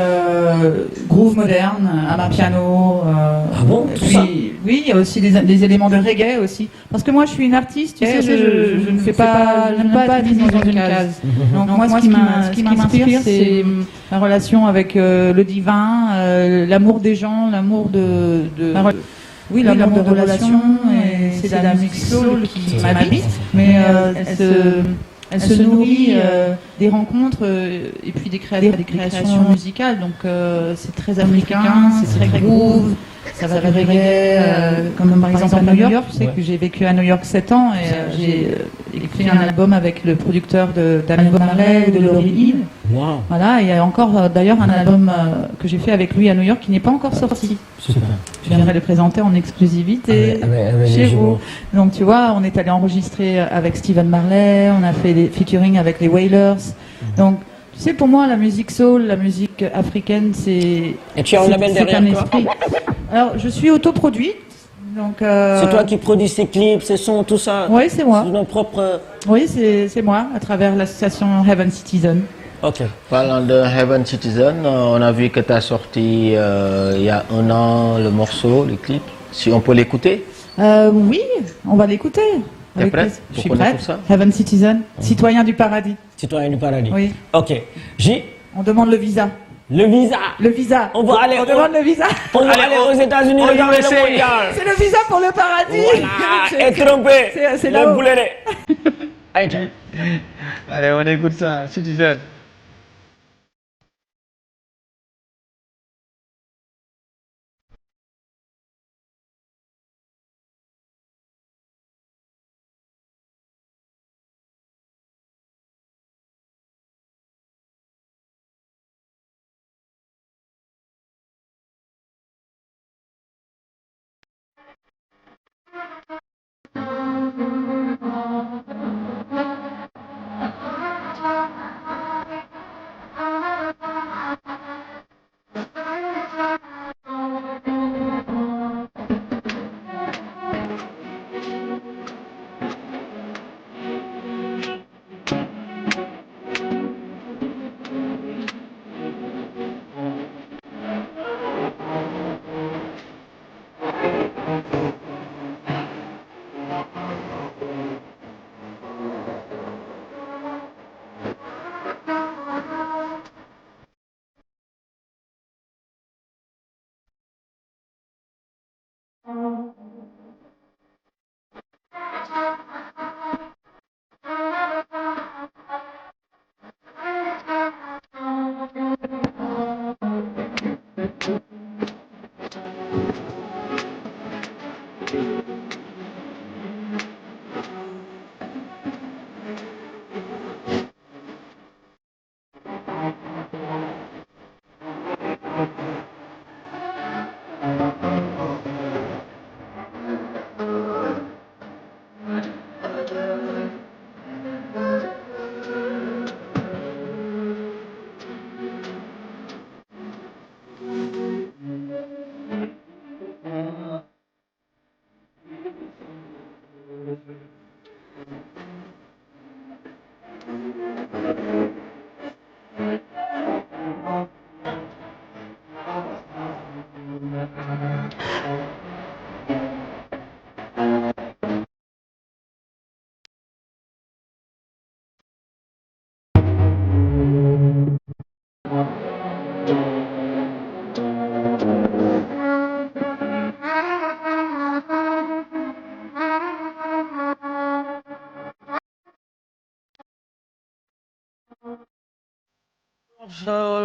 groove moderne, amapiano. Ah bon, et tout puis, ça? Oui, il y a aussi des éléments de reggae aussi. Parce que moi, je suis une artiste, tu sais, je ne fais pas, je n'aime pas être mise dans une case. Donc moi, ce qui m'inspire, c'est la relation avec le divin, l'amour des gens, l'amour oui, l'amour de relation, et c'est la musique soul qui m'habite, mais elle se nourrit des rencontres et puis des créations musicales, donc c'est très africain, c'est très groove, ça va du reggae, comme par exemple à New York, tu sais que j'ai vécu à New York 7 ans et j'ai écrit un album avec le producteur d'Amel Marley et de Laurie Hill. Wow. Voilà, il y a encore d'ailleurs un album que j'ai fait avec lui à New York qui n'est pas encore sorti. Super. Je viendrai le présenter en exclusivité Avec chez les vous. jumeaux. Donc tu vois, on est allé enregistrer avec Steven Marley, on a fait des featuring avec les Wailers. Donc Tu sais, pour moi, la musique soul, la musique africaine, c'est... Et tu as un label derrière un toi? esprit. Alors, je suis autoproduite. Donc, C'est toi qui produis ces clips, ces sons, tout ça? Oui, c'est moi. C'est nos propres... Oui, c'est moi, à travers l'association Heaven Citizen. Ok. Parlant de Heaven Citizen, on a vu que tu as sorti il y a 1 an le morceau, le clip. Si on peut l'écouter? Oui, on va l'écouter. T'es prête? Je suis Pour connaître prête. ça? Heaven Citizen, citoyen du paradis. Citoyen du paradis. Oui. Ok. J. On demande le visa. Le visa. Le visa. On va aller. On demande le visa. On va aller aux États-Unis. on regarder va le essayer. mondial. C'est le visa pour le paradis. Voilà. Et trompé. C'est le là-haut. boulet. Aïcha. Allez, on écoute ça, Citizen.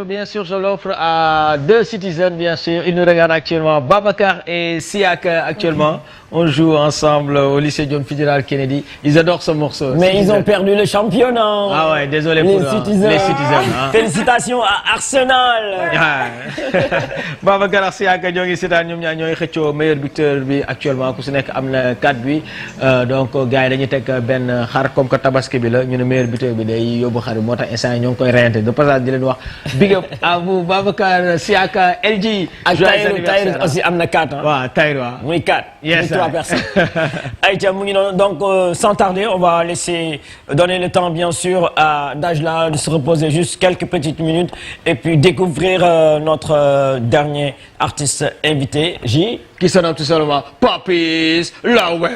Bien sûr, je l'offre à 2 citizens, bien sûr. Ils nous regardent actuellement. Babacar et Siaka, actuellement. On joue ensemble au lycée John Fitzgerald Kennedy. Ils adorent ce morceau. Mais Citizen. ils ont perdu le championnat. Ah ouais, désolé les pour citizens. les citizens. Hein. Félicitations à Arsenal. Babacar ak Siaka ñoo ngi seetaan ñoom ñaar ñooy xëccoo meilleur buteur bi actuellement ku si nekk am na 4 buts donc gars yi dañuy teg benn xar comme que tabaski bi la ñu ne meilleur buteur bi day yóbbu xar bi moo tax instant yi ñoo ngi koy reyante de passage di leen wax big up à vous Babacar Siaka LG. ak Taïru aussi am na 4 hein. waaw Taïru waaw. muy 4. Yes, 3 personnes. Aïcha mu ngi noonu donc sans tarder on va laisser donner le temps bien sûr à Dajla de se reposer juste quelques petites minutes et puis découvrir notre dernier artiste invité J. Qui se nomme tout simplement Papis Lawé.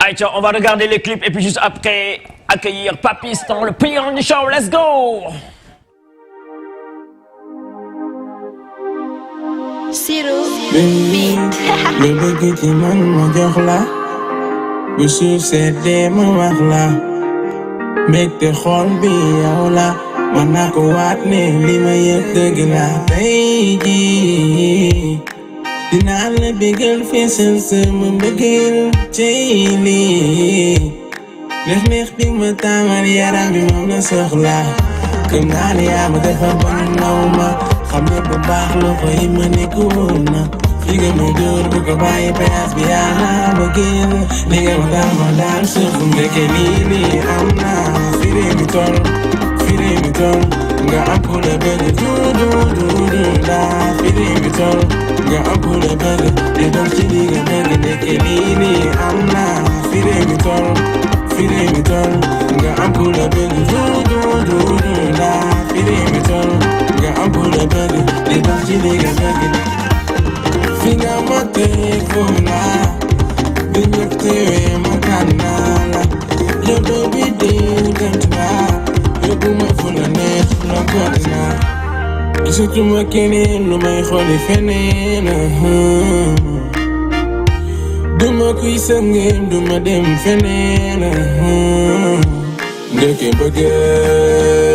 Aïcha, on va regarder les clips et puis juste après accueillir Papis dans le Pion du show. Let's go. Siro Baby, li bëgg ci man ma jox la bu suuf seddee ma wax la mbégte xol bi yow la man naa ko waat ne li ma yëg dëgg la tey jii dinaa la bégal feesal sama mbëggeel cey lii neex bi ma tàmmal yaram bi moom la soxla gëm naa ne yaa ma defar ba naw ma xam ne bu baax loxo yi ma nekkoon na fi nga ma dóor bu ko bàyyi péage bi yaa naa ma génn li nga ma daal suuf ndeke lii am naa fi réew mi toll fi mi toll nga am ku la bëgg du la firi mi toll nga am ku la bëgg di dox ci li nga bëgg nekk lii nii am naa firi mi toll nga am ku la bëgg du la firi mi toll nga am ku la bëgg di dox ci li nga bëgg fi nga ma teg foofu naa di ñëpp teewee ma kan naa la yow doo bi diw dem naa yóbbu ma fu la neex la kot naa gisatuma keneen lu may xooli feneen duma kuy sëngéem duma dem feneen ndeke bëggeel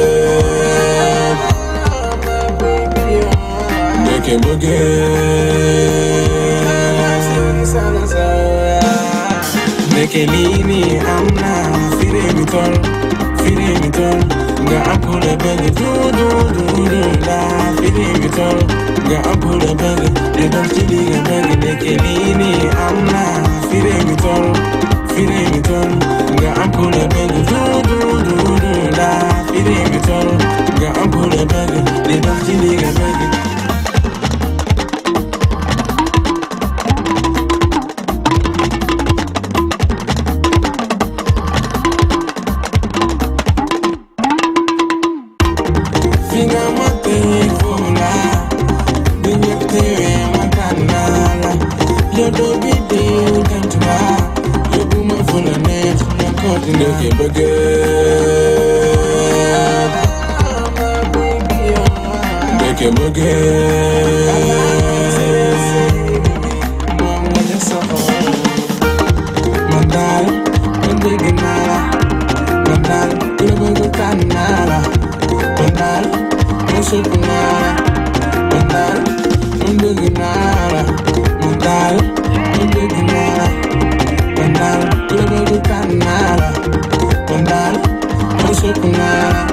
ndeke bëggeel ndeke lii nii am naa firi mi toll nga am ku la bëgg du la firi mi toll nga am ku la bëgg di dox ci li nga bëgg ndeke lii nii am naa firi mi toll nga am ku la bëgg du la firi mi toll nga am ku la bëgg di dox ci li nga bëgg ndeke bëggeel moom nga ja soxor man daal man bëgg naa la man daal ku la bëgg tànn naa la man daal man sopp naa la man daal man bëgg naa la man daal man bëgg naa la man daal ku la bëgg tànn naa la man daal man sopp naa la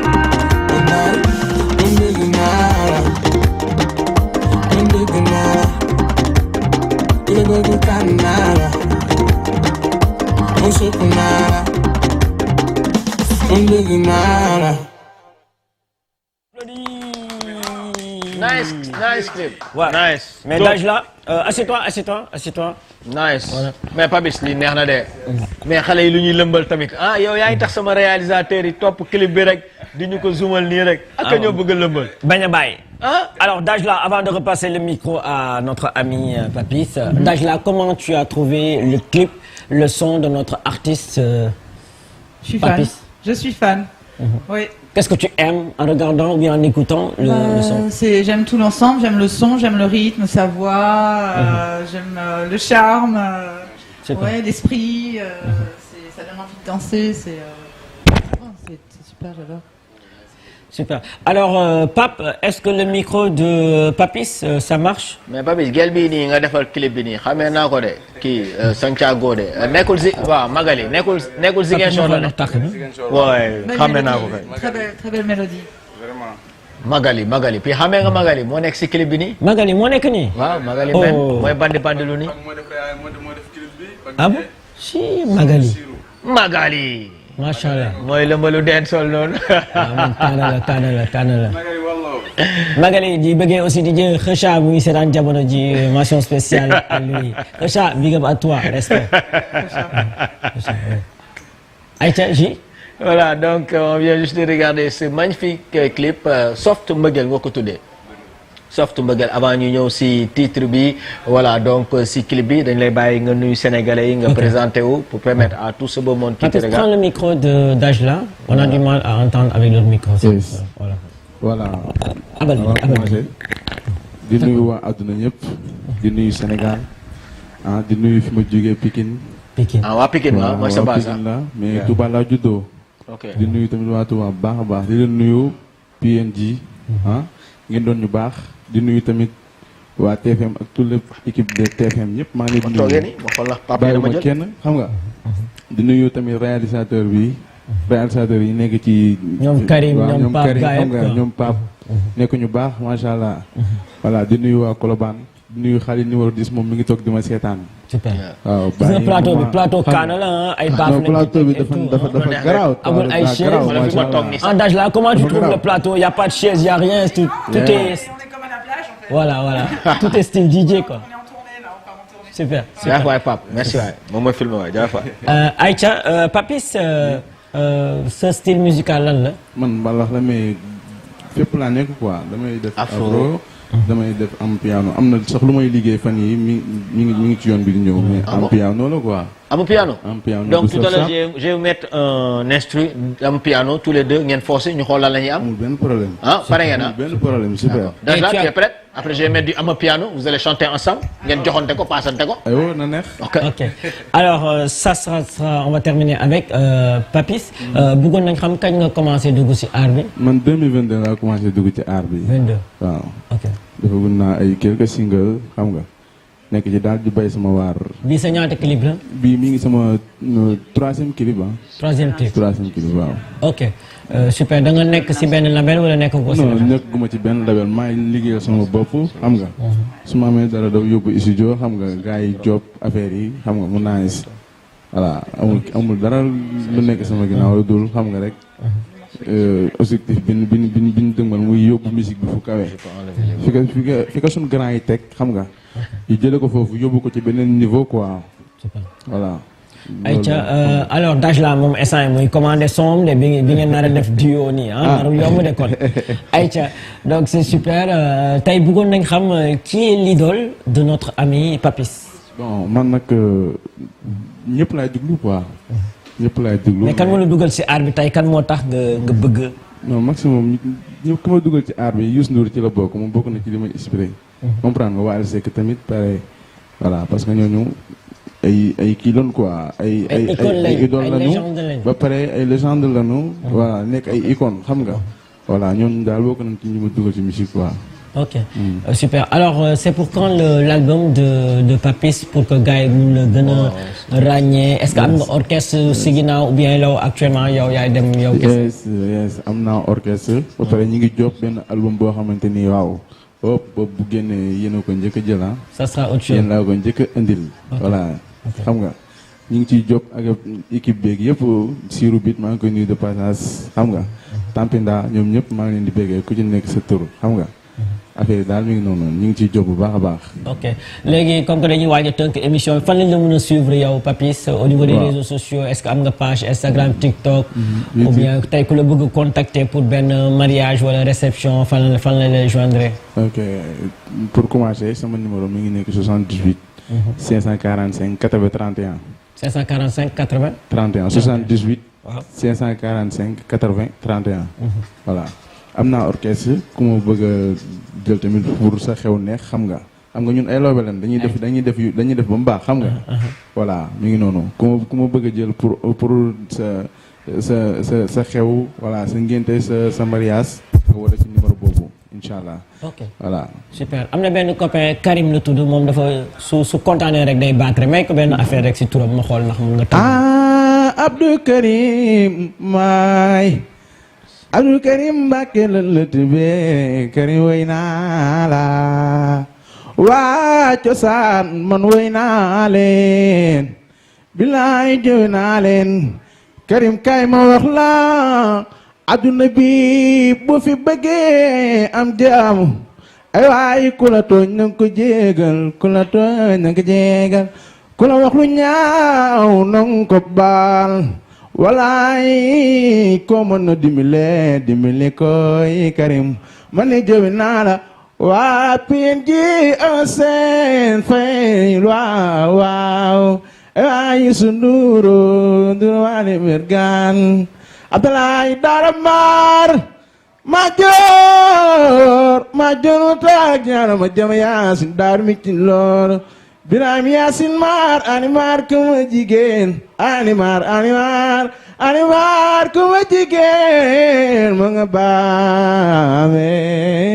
man daal man bëgg naa la man bëgg naa la ku la bëgg tànn naa la man sopp naa la man bëgg naa la. Nice clip. Ouais. Nice. Mais Daj là, assieds-toi. Nice. Voilà. Mais Papis lii neex na de. mais xale yi lu ñuy lëmbal tamit ah yow yaa ngi tax sama réalisateur yi topp clip bi rek di ñu ko zoomal nii rek. ak ñoo bëgg a lëmbal. bañ a bàyyi. Alors Daj là, avant de repasser le micro à notre ami Papis, Daj là, comment tu as trouvé le clip, le son de notre artiste Papis? Je suis fan. Oui. Qu'est-ce que tu aimes en regardant ou bien en écoutant le son? J'aime tout l'ensemble, j'aime le son, j'aime le rythme, sa voix, j'aime le charme, l'esprit, ça donne envie de danser, c'est super, j'adore. Super. Alors, Pape, est-ce que le micro de Papis, ça marche? mais Papis gel bii nii nga defal clip bi nii xamee naa ko de kii Santiago de nekkul si waaw Magali nekkul Ziguinchor la de. waaye xamee naa ko kay. Très belle mélodie. Vraiment. Magali puis xamee nga Magali moo nekk si clip bi nii. Magali moo nekk nii. waaw Magali men mooy bandi lu nii. Ah bon? Si Magali. Macha Allah. mooy lëmbalu den sol noonu. tànn la. Magali di bëggee aussi di jël Kheucha bu ñu seetaan jamono ji mention spéciale à lui. Kheucha big up à toi, respect. Aïcha J. Voilà, donc on vient juste de regarder ce magnifique clip Soft Mbëggeel nga ko tuddee. Soft Mbëggeel avant ñu ñëw si titre bi voilà donc si clip bi dañ lay bàyyi nga nuyu sénégalais yi nga présenté wu pour permettre à tout ce beau monde qui te regarde. Prends le micro de Daj là, on a du mal à entendre avec l'autre micro. Yes. Voilà. Abal. di nuyu waa àdduna ñëpp di nuyu Sénégal di nuyu fi ma jógee Pikine. waa Pikine waaw mooy sa base la mais Touba laa juddoo. ok di nuyu tamit waa Touba baax a baax di leen nuyu PNG ngeen doon ñu baax di nuyu tamit waa TFM ak toute l'équipe de TFM ñëpp maa ngi leen di nuyu bàyyiwuma kenn xam nga di nuyu tamit réalisateur yi nekk ci ñoom Karim ñoom Pape xam nga ñoom Pape nekk ñu baax macha allah voilà di nuyu waa Colobane nuyu xale numéro 10 moom mi ngi toog di ma seetaan. super waaw gis nga plateau bi plateau kaana la ay baaf non plateau bi dafa garaaw. amul ay chaises en dage là comment tu trouves le plateau y a pas de chaise y a rien tout est voilà tout est style DJ quoi. super jaajëf waay Pape merci waay moom mooy filmé waay jaajëf waay. Aïcha Papis sa style musical lan la. man mbalax la mais fépp laa nekk quoi damay def afro. damay def am piano am na sax lu may liggéey fan yi mi ngi ci yoon bi di ñëw. mais am piano la quoi. am piano. am piano donc tout à l'heure je vais mettre un instru am piano tous les deux ngeen forcé ñu xool lan la ñuy am. amul benn problème. ah pare ngeen ah benn problème super. donc là tu es prête après je vais mettre du am piano vous allez chanter ensemble ngeen joxante ko paasante ko. aywa na neex. ok alors ça sera on va terminer avec Papis. bëggoon nañ xam kañ nga commencé dugg ci art bi. man 2022 laa commencé dugg ci art bi. 22 waaw. ok dafa gun naa ay quelques singles xam nga nekk ci daal di bay sama waar. bii sa ñaata clip la. bii mi ngi sama troisième clip ah. troisième clip waaw. ok super da nga nekk ci benn label wala nekk ko ci. non nekkuma ci benn label maa ngi liggéeyal sama bopp xam nga. su ma amee dara daw yóbbu studio xam nga gars yi job affaire yi xam nga mun naa si voilà amul dara lu nekk sama ginnaaw lu dul xam nga rek. objectif bi ñu dëgmal muy yóbbu musique bi fu kawe. fi ka suñ grand yi teg xam nga. yu jële ko foofu yóbbu ko ci beneen niveau quoi. voilà. Aïcha alors Dajla moom instant muy commandé son de bi ngeen nar a def duo nii narul yomb de kon. Aïcha donc c'est super tey bëggoon nañ xam qui est l'idole de notre ami Papis. bon man nag ñëpp laay déglu quoi. ñëpp laay déglu mais kan moo la dugal ci art bi tey kan moo tax nga bëgg. non maximum ñëpp ku ma dugal ci art bi Youssou Ndour ci la bokk moom bokk na ci li may inspiré. comprendre nga Wally Seck tamit pare voilà parce que ñooñu ay kii loon quoi ay idole lañu ba pare ay légende lañu. voilà nekk ay icône xam nga. voilà ñooñu daal bokk nañ ci ñu ma dugal ci musique quoi. ok super alors c'est pour quand l'album de Papis pour que gars yi mun la gën a ràññee est-ce que am nga orchestre si ginnaaw ou bien yow actuellement yow yaay dem yow. yes am naa orchestre. ba pare ñu ngi job benn album boo xamante ni waaw. boobu bu génnee yéen a ko njëkk a jël ah. ça sera autre chose yéen laa ko njëkk a indil. voilà xam nga ñu ngi ciy job ak équipe beeg yëpp siiru bit maa ngi koy nuyu de passage xam nga. Tampinda ñoom ñëpp maa ngi leen di béggee ku ci nekk sa tur xam nga. affaire daal mi ngi noonu ñu ngi ciy job bu baax a baax. ok léegi comme que dañuy waaj a tënk émission bi fan lañ la mën a suivre yow Papis au niveau des réseaux sociaux est-ce que am nga page Instagram TikTok. ou bien tey ku la bëgg contacter pour benn mariage wala réception fan la lay joindre. ok pour commencer sama numéro mi ngi nekk 78. 545 80 31. 545 80. 31 78. waaw 545 80 31. voilà. am naa orchestre ku ma bëgg a jël tamit pour sa xew neex xam nga ñun ay loobe lan dañuy def ba mu baax xam nga. voilà mi ngi noonu ku ma bëgg a jël pour sa xew voilà sa ngénte sa mariage nga wala ci numéro boobu incha allah. ok voilà. super am na benn copain Karim la tudd moom dafa su kontaanee rek day battre may ko benn affaire rek si turam ma xool ndax mun nga tàgg. Abdou Karim maay. Abdou Karim Mbacké la tubé Karim woy naa la waa cosaan man woy naa leen bilaay jëw naa leen Karim kay ma wax la adduna bi bu fi bëggee am jaamu ay waay ku la tooñ na nga ko jégal ku la tooñ na nga ko jégal ku la wax lu ñaaw na nga ko baal walaay ko mën na dimbale koy Karim man ne jëwi naa la waa PNG seen fay waaw ay sunduro nduro wale mergan Abdoulaye Dara ma jor taag ñaara ma jama yaasin daar mi ci loor Birame Yacine maar animar kuma jigéen animar kuma jigéen ma nga baame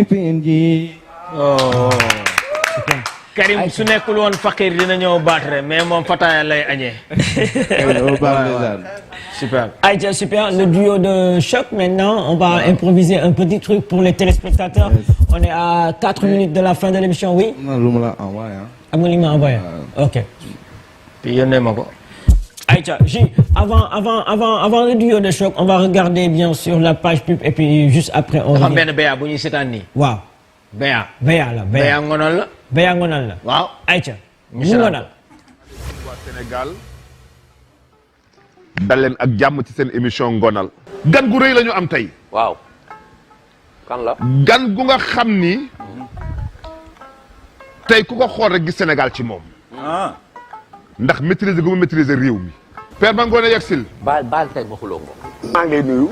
PNG. Karim su nekkul woon fakir dina ñëw battre mais moom fataaya lay añee. Super. Aïcha, super. Le duo de choc maintenant. On va improviser un petit truc pour les téléspectateurs. On est à 4 minutes de la fin de l'émission, oui? Non, lu ma la envoyé. Amuli m'a envoyé. Ok. Puis yónnee ma ko. Aïcha, avant le duo de choc, on va regarder bien sûr la page pub et puis juste après on xam revient. benn béya bu ñuy seetaan nii. Waaw. béya. Béya la. béya ngonal la. Béya ngonal la. waaw. Aïcha. ñu seetaan ngonal. waa Sénégal dal leen ak jàmm ci seen émission ngonal. gan gu rëy la ñu am tey. waaw. kan la. gan gu nga xam ni tey ku ko xool rek gis Sénégal ci moom. ndax maîtriser gu mu maîtriser réew mi. Père Mangone yegsil. baal tey ma xuloo ko. maa ngi lay nuyu.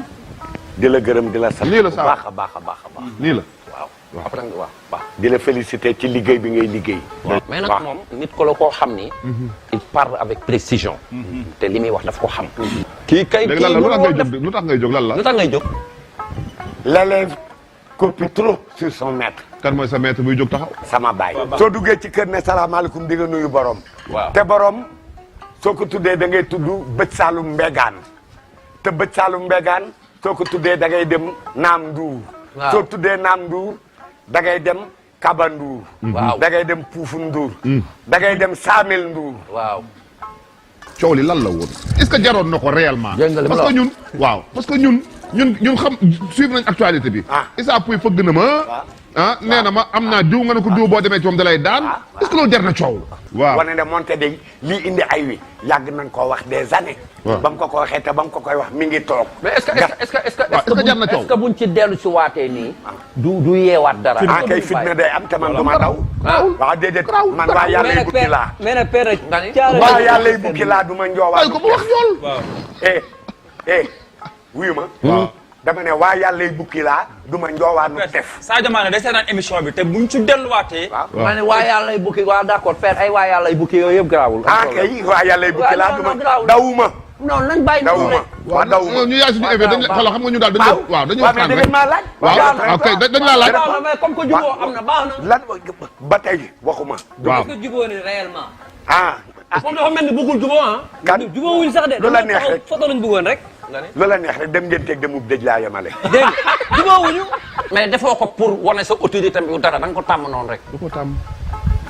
di la gërëm di la sant. nii la saa baax a baax. nii la. waaw après nga waaw. di la féliciter ci liggéey bi ngay liggéey. mais nag moom nit ko la koo xam ni. il parle avec précision. te li muy wax daf ko xam. kii kay léegi lan la lu tax ngay jóg lan la. lu tax ngay jóg. l'élève copie trop sur son maître. kan mooy sa maître buy jóg taxaw. sama baay. soo duggee ci kër ne salaamaaleykum di nga nuyu borom. waaw te borom soo ko tuddee da ngay tudd bëj saalum mbegaan. te bëj saalum mbegaan soo ko tuddee da ngay dem naam nduur. waaw soo tuddee naam nduur da ngay dem kaba nduur. waaw da ngay dem puufu nduur. da ngay dem saamel nduur. waaw. coow li lan la woon est-ce que jaroon na ko réellement. parce que ñun waaw parce que ñun xam suivre nañ actualité bi. Issa Pouye fëgg na ma. nee na ma am naa diw nga ne ko diw boo demee ci moom da lay daan. est-ce que loolu jar na coow. waaw wane ne monté de lii indi ay wi yàgg nañ koo wax des années. ba mu ko waxee te ba mu ko koy wax mi ngi toog. mais est-ce que jar na coow. est-ce que buñ ci dellu si waatee nii. du yeewaat dara. kay fitna day am te man du ma daw. waaw déedéet man waa yàlla yi bukki laa. mais nag père waa yàlla yi bukki laa du ma njoowaat. ko mu wax ñool. wuyu ma. waaw dama ne waa yàlla yi bukki laa du ma njoowaanu def. Sadio Mané day seetaan émission bi te buñ ci delluwaatee. waaw ma ne waa yàlla yi bukki waaw d'accord père ay waa yàlla yi bukki yooyu yëpp garaawul. kay waa yàlla yi bukki laa du ma dawuma. non nañ bàyyi dawuma waaw dawuma ñu yaay suñu émission dañ xoolal xam nga ñu daal dañu waaw dañu waxtaan rek. waaw ok dañ laa laaj. mais comme que jubóo am na baax na. lan ba tey waxuma. waaw est-ce que jubóo ni réellement. moom dafa mel ni bëggul jubóo kan jubóo wuñ sax de. lu la neex rek photo lañ bëggoon rek. lu la neex rek dem ngeen teg demub dëj laa yemale. dégg nga jubóo wuñu. mais defoo ko pour wane sa autorité bi dara da nga ko tàmm noonu rek. du ko tàmm.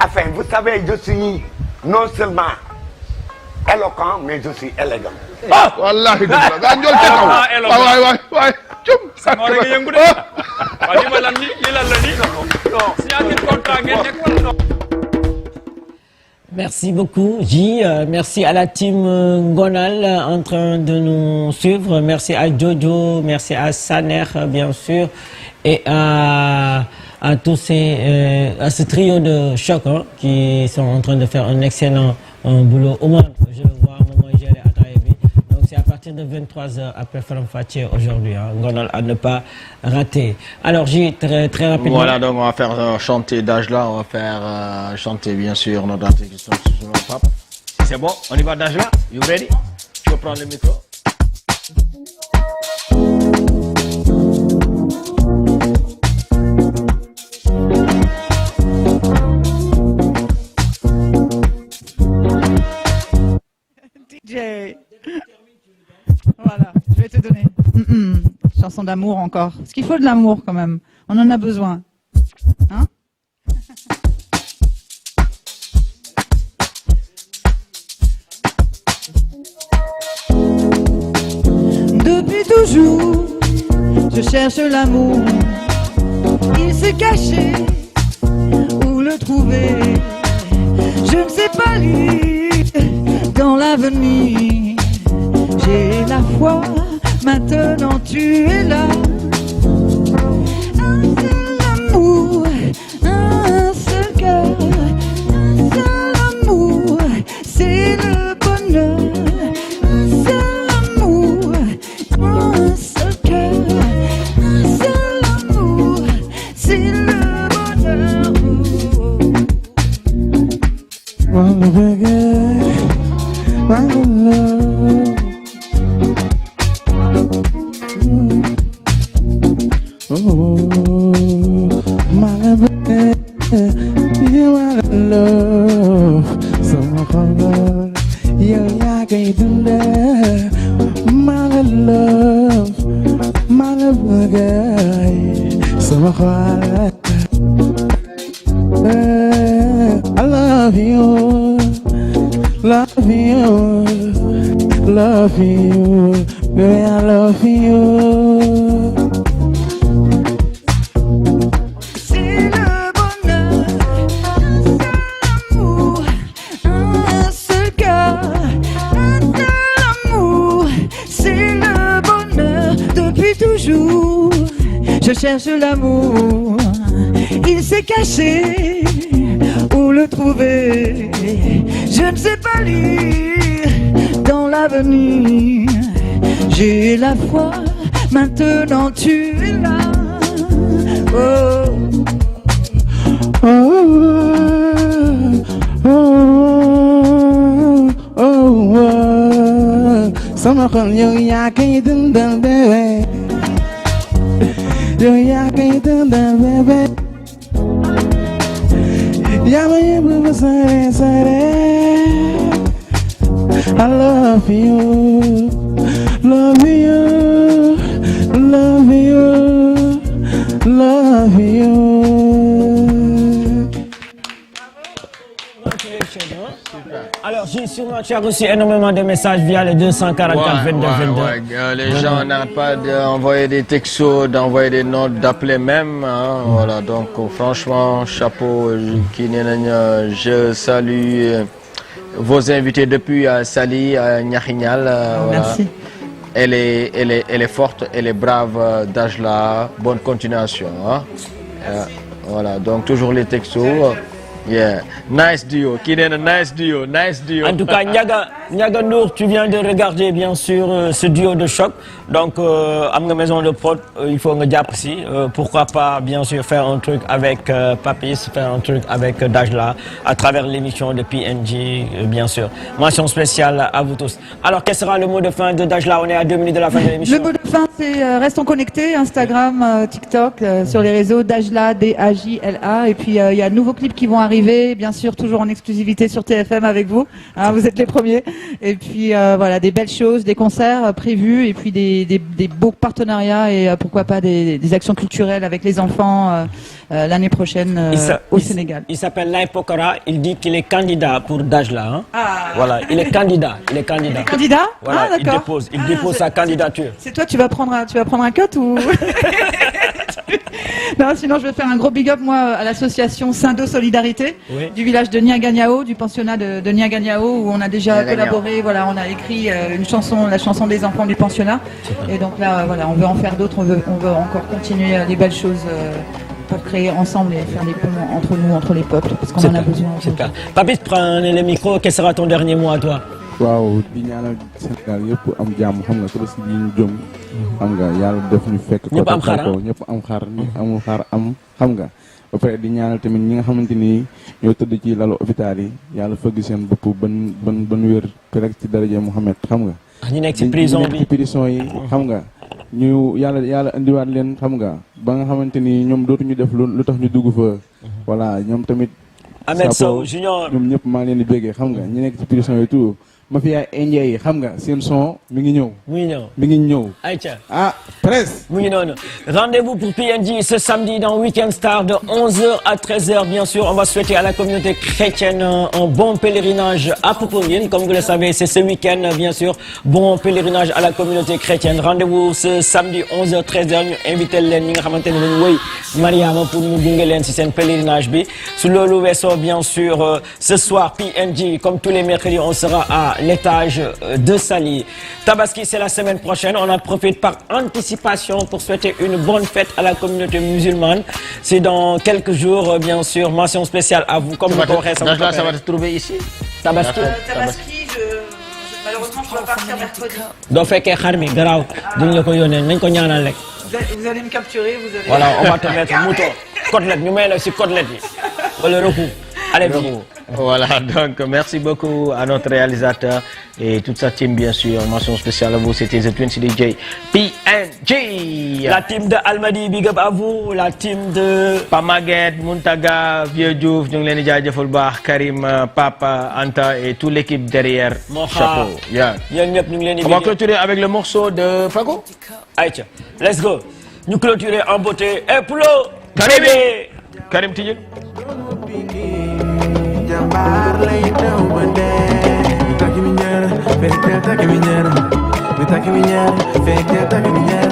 enfin vous savez je suis non seulement éloquent mais je suis élégant. wallaahi dëgg la gaa njool ca kaw. waay cum. sa moo rek yëngu de. waaw li ma lan ni li lan la ni. non signature contrat ngeen nekk wala non. Merci beaucoup, J. Merci à la team Ngonal en train de nous suivre. Merci à Jojo, merci à Saner, bien sûr, et à tous à ce trio de choc qui sont en train de faire un excellent boulot. Au moins, je le vois, Maman Gélé à Taïbi. Donc, c'est à partir de 23h après Faram Fatih aujourd'hui. Ngonal à ne pas rater. Alors, J, très rapidement. Voilà, donc on va faire chanter Dajla, on va faire chanter bien sûr notre artiste qui sont sur le pape. C'est bon, on y va Dajla. You ready? Tu peux prendre le micro. DJ. Voilà, je vais te donner. Chanson d'amour encore. Parce qu'il faut de l'amour quand même. On en a besoin. Hein? Depuis toujours, je cherche l'amour. Il s'est caché. Où le trouver? Je ne sais pas lire dans l'avenir. J'ai la foi, maintenant tu es là. Un seul amour, un seul cœur, un seul amour, c'est le bonheur. Un seul amour, un seul cœur, un seul amour, c'est le bonheur. You are the love, sama xol yow yaa koy dundal. My love, sama xol. I love you, love you, love you, baby, I love you. C'est le bonheur, l'amour, un seul cœur, un seul amour. C'est le bonheur depuis toujours. Je cherche l'amour, il s'est caché. Où le trouver? Je ne sais pas lire dans l'avenir. J'ai la foi, maintenant tu es là. Oh. Oh, oh, oh, oh. Sama xol yow yaa koy dundal bébé. Yow yaa koy dundal bébé. Yaa ma yóbbu ba sore sore. I love you, love you, love you, love you. Alors, j'ai sûrement reçu énormément de messages via le 244 22 22. Les gens n'arrêtent pas d'envoyer des textos, d'envoyer des notes, d'appeler même. Hein, voilà, donc franchement, chapeau. Je salue vos invités depuis Sali, Nyahignal. Merci. Elle est forte, elle est brave, Dajla. Bonne continuation. Hein. Voilà, donc toujours les textos. Yeah, nice duo. Nice duo, nice duo. En tout cas, Ndiaga Ndour, tu viens de regarder bien sûr ce duo de choc. Donc, à ma maison de prod, il faut un diap aussi. Pourquoi pas bien sûr faire un truc avec Papis, faire un truc avec Dajla à travers l'émission de PNJ, bien sûr. Mention spéciale à vous tous. Alors, quel sera le mot de fin de Dajla? On est à 2 minutes de la fin de l'émission. Le mot de fin, c'est restons connectés, Instagram, TikTok, sur les réseaux Dajla, D-A-J-L-A. Et puis, il y a de nouveaux clips qui vont arriver, bien sûr, toujours en exclusivité sur TFM avec vous. Hein, vous êtes les premiers. Et puis, voilà, des belles choses, des concerts prévus, et puis des beaux partenariats et pourquoi pas des actions culturelles avec les enfants l'année prochaine au Sénégal. Il s'appelle Lai Pokora, il dit qu'il est candidat pour Dajla. Hein. Voilà, il est candidat. Il est candidat. Candidat? Voilà, ah, d'accord. Il dépose sa candidature. C'est toi, tu vas prendre un cut ou? Non, sinon je vais faire un gros big up moi à l'association Sindo Solidarité du village de Niaganyao, du pensionnat de Niaganyao où on a déjà collaboré. Voilà, on a écrit une chanson, la chanson des enfants du pensionnat. Et donc là, voilà, on veut en faire d'autres. On veut encore continuer les belles choses pour créer ensemble et faire des ponts entre nous, entre les peuples, parce qu'on en a besoin. C'est clair. Papis, prends le micro. Quel sera ton dernier mot à toi? waaw di ñaanal Sénégal yëpp am jàmm xam nga Tabaski yi ñu jëm xam nga yàlla def ñu fekk ko ñëpp am xar ñi amul xar am xam nga ba pare di ñaanal tamit ñi nga xamante ni ñoo tëdd ci lalu hôpital yi yàlla fëgg seen bopp ban wér rek ci daraja Mouhamed xam nga ñu nekk ci prison bi ci prison yi xam nga ñu yàlla indiwaat leen xam nga ba nga xamante ni ñoom dootuñu def lu tax ñu dugg fa voilà ñoom tamit Ahmed Sow Junior ñoom ñëpp maa leen di béggee xam nga ñi nekk ci prison yi tout mafia indien yi xam nga seen son mi ngi ñëw. mi ngi ñëw. Aïcha. Ah, presse. mu ngi noonu. Rendez-vous pour PNJ ce samedi dans Weekend Star de 11h à 13h bien sûr. On va souhaiter à la communauté chrétienne un bon pèlerinage à Popenguine. Comme vous le savez, c'est ce week-end bien sûr. Bon pèlerinage à la communauté chrétienne. Rendez-vous ce samedi 11h 13h ñu invité leen ñi nga xamante ne dañu woy Mariama pour ñu gunge leen ci seen pèlerinage bi. Su loolu weesoo bien sûr ce soir PNJ comme tous les mercredis on sera à l'étage de Sali. Tabaski, c'est la semaine prochaine. On en profite par anticipation pour souhaiter une bonne fête à la communauté musulmane. C'est dans quelques jours, bien sûr. Mention spéciale à vous. Comme vous ça va te trouver ici. Tabaski, malheureusement, je dois partir mercredi. doo fekkee xar mi garaaw duñ la ko yónnee nañ ko ñaanal rek. Vous allez me capturer, vous allez... Voilà, on va te mettre mouton. Côtelette, ñu may la ci côtelette yi. Wala recoup. Allez, voilà, donc merci beaucoup à notre réalisateur et toute sa team, bien sûr. Mention spéciale à vous, c'était The Twins DJ PNG. La team de Almadi, big up à vous. La team de Pamaguette, Muntaga, Vieux Diouf, ñu ngi leen di jaajëfal baax, Karim, Papa, Anta et toute l'équipe derrière. Chapeau. Yeah. On va clôturer avec le morceau de Fago. Aïcha, let's go. Nous clôturer en beauté. Et pour le Karim Tidjel. Jambar lay daw ba dee. Taki mi ñaar, fekk taki mi ñaar. Taki mi ñaar, fekk taki mi ñaar.